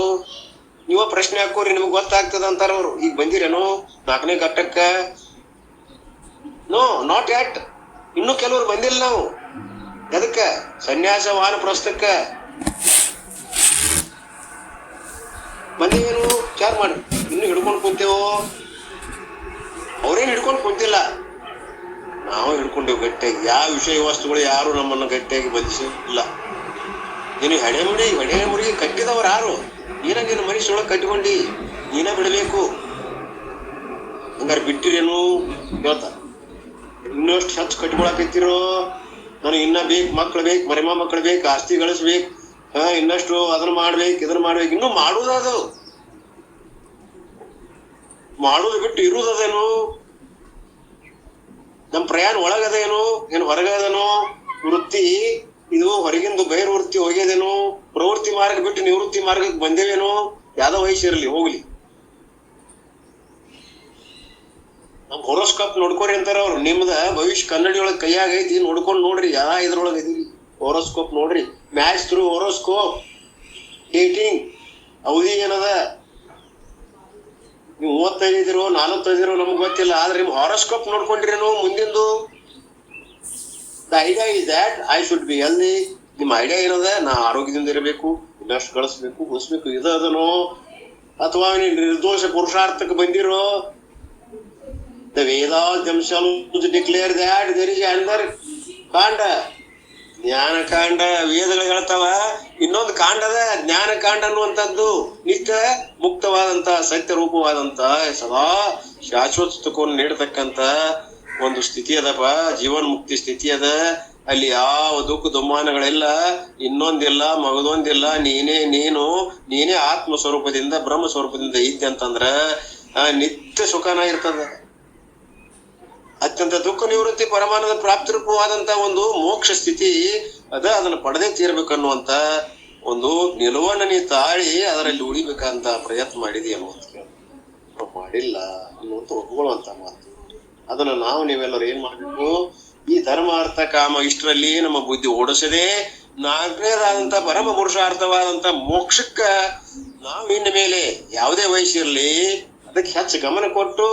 ನೀವ ಪ್ರಶ್ನೆ ಹಾಕೋರಿ, ನಿಮ್ಗೆ ಗೊತ್ತಾಗ್ತದ ಅಂತಾರವ್ರು. ಈಗ ಬಂದಿರೇನು 4ನೇ ಘಟ್ಟಕ್ಕ? No, not at. ಇನ್ನು ಕೆಲವ್ರು ಬಂದಿಲ್ಲ. ನಾವು ಎದಕ್ಕ? ಸನ್ಯಾಸ ವಾನಪ್ರಸ್ಥಕ್ಕ ಬಂದೇವೇನು? ವಿಚಾರ ಮಾಡಿ. ಇನ್ನು ಹಿಡ್ಕೊಂಡು ಕುಂತೇವೋ? ಅವ್ರೇನು ಹಿಡ್ಕೊಂಡು ಕುಂತಿಲ್ಲ, ನಾವು ಹಿಡ್ಕೊಂಡೇವು ಗಟ್ಟಿಯಾಗಿ. ಯಾವ ವಿಷಯ ವಸ್ತುಗಳು ಯಾರು ನಮ್ಮನ್ನು ಗಟ್ಟಿಯಾಗಿ ಬಂಧಿಸಿಲ್ಲ. ನೀನು ಹೆಡೆ ಮುಡಿ ಕಟ್ಟಿದವ್ರು ಯಾರು? ನೀನ ನಿನ್ನ ಮನುಷ್ಯೊಳಗೆ ಕಟ್ಕೊಂಡಿ, ನೀನ ಬಿಡಬೇಕು. ಹಂಗಾರೆ ಬಿಟ್ಟಿರೇನು ಹೇಳ್ತಾರ. ಇನ್ನಷ್ಟು ಹೆಚ್ಚು ಕಟ್ಕೊಳಕೈತಿರೋ? ನನಗೆ ಇನ್ನ ಬೇಕು, ಮಕ್ಳು ಬೇಕು, ಮರಿಮ ಮಕ್ಳು ಬೇಕು, ಆಸ್ತಿ ಗಳಿಸ್ಬೇಕು, ಇನ್ನಷ್ಟು ಅದನ್ನ ಮಾಡ್ಬೇಕು, ಇದನ್ನ ಮಾಡ್ಬೇಕು. ಇನ್ನು ಮಾಡುವುದದು, ಮಾಡುದು ಬಿಟ್ಟು ಇರುವುದೇನು? ನಮ್ ಪ್ರಯಾಣ ಒಳಗದೇನು, ಏನು ಹೊರಗದೇನೋ? ವೃತ್ತಿ ಇದು ಹೊರಗಿಂದು ಬಹಿರ್ ವೃತ್ತಿ ಹೋಗ್ಯದೇನು? ಪ್ರವೃತ್ತಿ ಮಾರ್ಗ ಬಿಟ್ಟು ನಿವೃತ್ತಿ ಮಾರ್ಗಕ್ಕೆ ಬಂದೇವೇನು? ಯಾವ್ದೋ ವಯಸ್ಸಿರಲಿ ಹೋಗ್ಲಿ. ನಮ್ ಹೊರೋಸ್ಕೋಪ್ ನೋಡ್ಕೋರಿ ಅಂತಾರ ಅವ್ರು. ನಿಮ್ದ ಭವಿಷ್ಯ ಕನ್ನಡಿ ಒಳಗ್ ಕೈಯಾಗ ಐತಿ, ನೋಡ್ಕೊಂಡ್ ನೋಡ್ರಿ. ಇದ್ರೊಳಗ ಇದೀರಿ, ಹೊರೋಸ್ಕೋಪ್ ನೋಡ್ರಿ. Match through ಹೊರೋಸ್ಕೋಪ್. ಡೇಟಿಂಗ್ ಅವಧಿ ಏನದ? ನೀವು 35 ಇದಿರೋ 45 ಇದಿರೋ ನಮ್ಗೆ ಗೊತ್ತಿಲ್ಲ, ಆದ್ರೆ ನಿಮ್ ಹಾರೋಸ್ಕೋಪ್ ನೋಡ್ಕೊಂಡಿರೇನು ಮುಂದಿಂದು? The idea is that I should be healthy. ನಿಮ್ ಐಡಿಯಾ ಏನದ? ನಾ ಆರೋಗ್ಯದಿಂದ ಇರಬೇಕು, ಇನ್ನಷ್ಟು ಗಳಿಸ್ಬೇಕು, ಉಳಿಸ್ಬೇಕು, ಇದನೋ? ಅಥವಾ ನೀನ್ ನಿರ್ದೋಷ ಪುರುಷಾರ್ಥಕ್ಕೆ ಬಂದಿರೋ? The Vedas themselves declare that there is another ಕಾಂಡ, ಜ್ಞಾನ ಕಾಂಡ. ವೇದಗಳು ಹೇಳ್ತಾವ ಇನ್ನೊಂದು ಕಾಂಡದ ಜ್ಞಾನ ಕಾಂಡ ಅನ್ನುವಂಥದ್ದು. ನಿತ್ಯ ಮುಕ್ತವಾದಂತ ಸತ್ಯ ರೂಪವಾದಂತ ಸದಾ ಶಾಶ್ವತ ಸುಖವನ್ನು ನೀಡತಕ್ಕಂತ ಒಂದು ಸ್ಥಿತಿ ಅದಪ್ಪ, ಜೀವನ್ ಮುಕ್ತಿ ಸ್ಥಿತಿ ಅದ. ಅಲ್ಲಿ ಯಾವ ದುಃಖ ದುಮ್ಮಾನಗಳೆಲ್ಲ, ಇನ್ನೊಂದಿಲ್ಲ, ಮಗದೊಂದಿಲ್ಲ. ನೀನೇ ಆತ್ಮ ಸ್ವರೂಪದಿಂದ ಬ್ರಹ್ಮ ಸ್ವರೂಪದಿಂದ ಇದ್ದೆ ಅಂತಂದ್ರ ನಿತ್ಯ ಸುಖನ ಇರ್ತದ. ಅತ್ಯಂತ ದುಃಖ ನಿವೃತ್ತಿ ಪರಮಾನಂದ ಪ್ರಾಪ್ತಿ ರೂಪವಾದಂತ ಒಂದು ಮೋಕ್ಷ ಸ್ಥಿತಿ ಅದ. ಅದನ್ನ ಪಡೆದೇ ತೀರ್ಬೇಕನ್ನುವಂತ ಒಂದು ನಿಲುವನ್ನ ನೀ ತಾಳಿ ಅದರಲ್ಲಿ ಉಳಿಬೇಕಂತ ಪ್ರಯತ್ನ ಮಾಡಿದಿ ಅನ್ನುವಂತ ನಾವು ಮಾಡಿಲ್ಲ ಅನ್ನುವಂತ ಒಪ್ಕೊಳ್ಳುವಂತ ಮಾತು. ಅದನ್ನ ನೀವೆಲ್ಲರೂ ಏನ್ ಮಾಡ್ಬೇಕು? ಈ ಧರ್ಮ ಅರ್ಥ ಕಾಮ ಇಷ್ಟರಲ್ಲಿ ನಮ್ಮ ಬುದ್ಧಿ ಓಡಿಸದೆ ನಾಲ್ಕನೇದಾದಂತ ಪರಮ ಪುರುಷಾರ್ಥವಾದಂತ ಮೋಕ್ಷಕ್ಕ ನಾವು ಇನ್ನ ಮೇಲೆ ಯಾವುದೇ ವಯಸ್ಸಿರ್ಲಿ ಅದಕ್ಕೆ ಹೆಚ್ಚು ಗಮನ ಕೊಟ್ಟು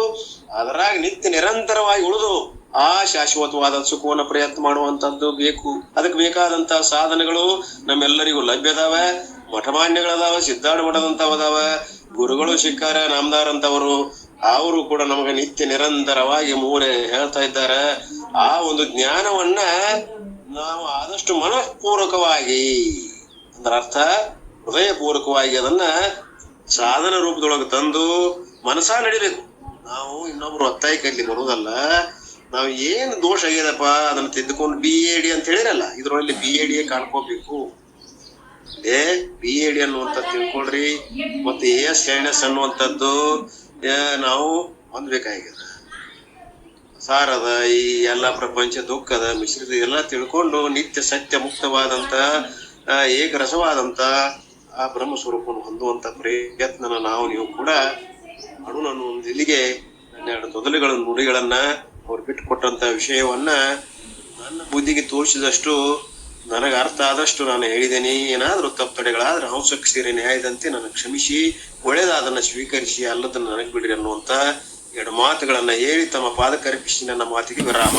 ಅದರಾಗ ನಿತ್ಯ ನಿರಂತರವಾಗಿ ಉಳಿದು ಆ ಶಾಶ್ವತವಾದ ಸುಖವನ್ನ ಪ್ರಯತ್ನ ಮಾಡುವಂತದ್ದು ಬೇಕು. ಅದಕ್ಕೆ ಬೇಕಾದಂತ ಸಾಧನಗಳು ನಮ್ಮೆಲ್ಲರಿಗೂ ಲಭ್ಯದಾವ. ಮಠಮಾನ್ಯಗಳದಾವ, ಸಿದ್ಧಾರ್ಥ ಮಠದಂತವದಾವ, ಗುರುಗಳು ಸಿಕ್ಕಾರ, ನಾಮದಾರ್ ಅಂತವರು. ಅವರು ಕೂಡ ನಮಗೆ ನಿತ್ಯ ನಿರಂತರವಾಗಿ ಮೂಲೆ ಹೇಳ್ತಾ ಇದ್ದಾರೆ. ಆ ಒಂದು ಜ್ಞಾನವನ್ನ ನಾವು ಆದಷ್ಟು ಮನಃಪೂರ್ವಕವಾಗಿ, ಅಂದ್ರ ಅರ್ಥ ಹೃದಯ ಪೂರ್ವಕವಾಗಿ ಅದನ್ನ ಸಾಧನ ರೂಪದೊಳಗೆ ತಂದು ಮನಸ್ಸಾ ನಡಿಬೇಕು. ನಾವು ಇನ್ನೊಬ್ರು ಒತ್ತಾಯ ಕೈಲಿ ಬರುವುದಲ್ಲ. ನಾವು ಏನ್ ದೋಷ ಆಗ್ಯದಪ್ಪ ಅದನ್ನ ತಿದ್ದುಕೊಂಡು BAD ಅಂತ ಹೇಳಿರಲ್ಲ, ಇದ್ರೊಳಗೆ BAD ಕಾಣ್ಕೋಬೇಕು. BAD ಅನ್ನುವಂತ ತಿಳ್ಕೊಳ್ರಿ. ಮತ್ತೆ AS ಅನ್ನುವಂಥದ್ದು ನಾವು ಹೊಂದ್ಬೇಕಾಗ್ಯದ. ಸಾರದ ಈ ಎಲ್ಲಾ ಪ್ರಪಂಚ ದುಃಖದ ಮಿಶ್ರಿತ ಎಲ್ಲ ತಿಳ್ಕೊಂಡು ನಿತ್ಯ ಸತ್ಯ ಮುಕ್ತವಾದಂತ ಏಕರಸವಾದಂತ ಆ ಬ್ರಹ್ಮ ಸ್ವರೂಪವನ್ನು ಹೊಂದುವಂತ ಪ್ರಯತ್ನ ನೀವು ಕೂಡ ಮಾಡೋಣ ಅನ್ನೋ ಇಲ್ಲಿಗೆ 12 ತೊದಲುಗಳ ನುಡಿಗಳನ್ನ ಅವ್ರು ಬಿಟ್ಟು ಕೊಟ್ಟಂತ ವಿಷಯವನ್ನ ನನ್ನ ಬುದ್ಧಿಗೆ ತೋರಿಸಿದಷ್ಟು, ನನಗೆ ಅರ್ಥ ಆದಷ್ಟು ನಾನು ಹೇಳಿದ್ದೇನೆ. ಏನಾದ್ರೂ ತಪ್ಪುತಡೆಗಳಾದ್ರೆ ಹಂಸಕ್ಕೆ ಸೇರಿ ನ್ಯಾಯದಂತೆ ನನಗೆ ಕ್ಷಮಿಸಿ, ಒಳ್ಳೇದಾದನ್ನ ಸ್ವೀಕರಿಸಿ, ಅಲ್ಲದನ್ನ ನನಗೆ ಬಿಡ್ರಿ ಅನ್ನುವಂತ 2 ಮಾತುಗಳನ್ನ ಹೇಳಿ ತಮ್ಮ ಪಾದಕರ್ಪಿಸಿ ನನ್ನ ಮಾತಿಗೆ ವಿರಾಮ.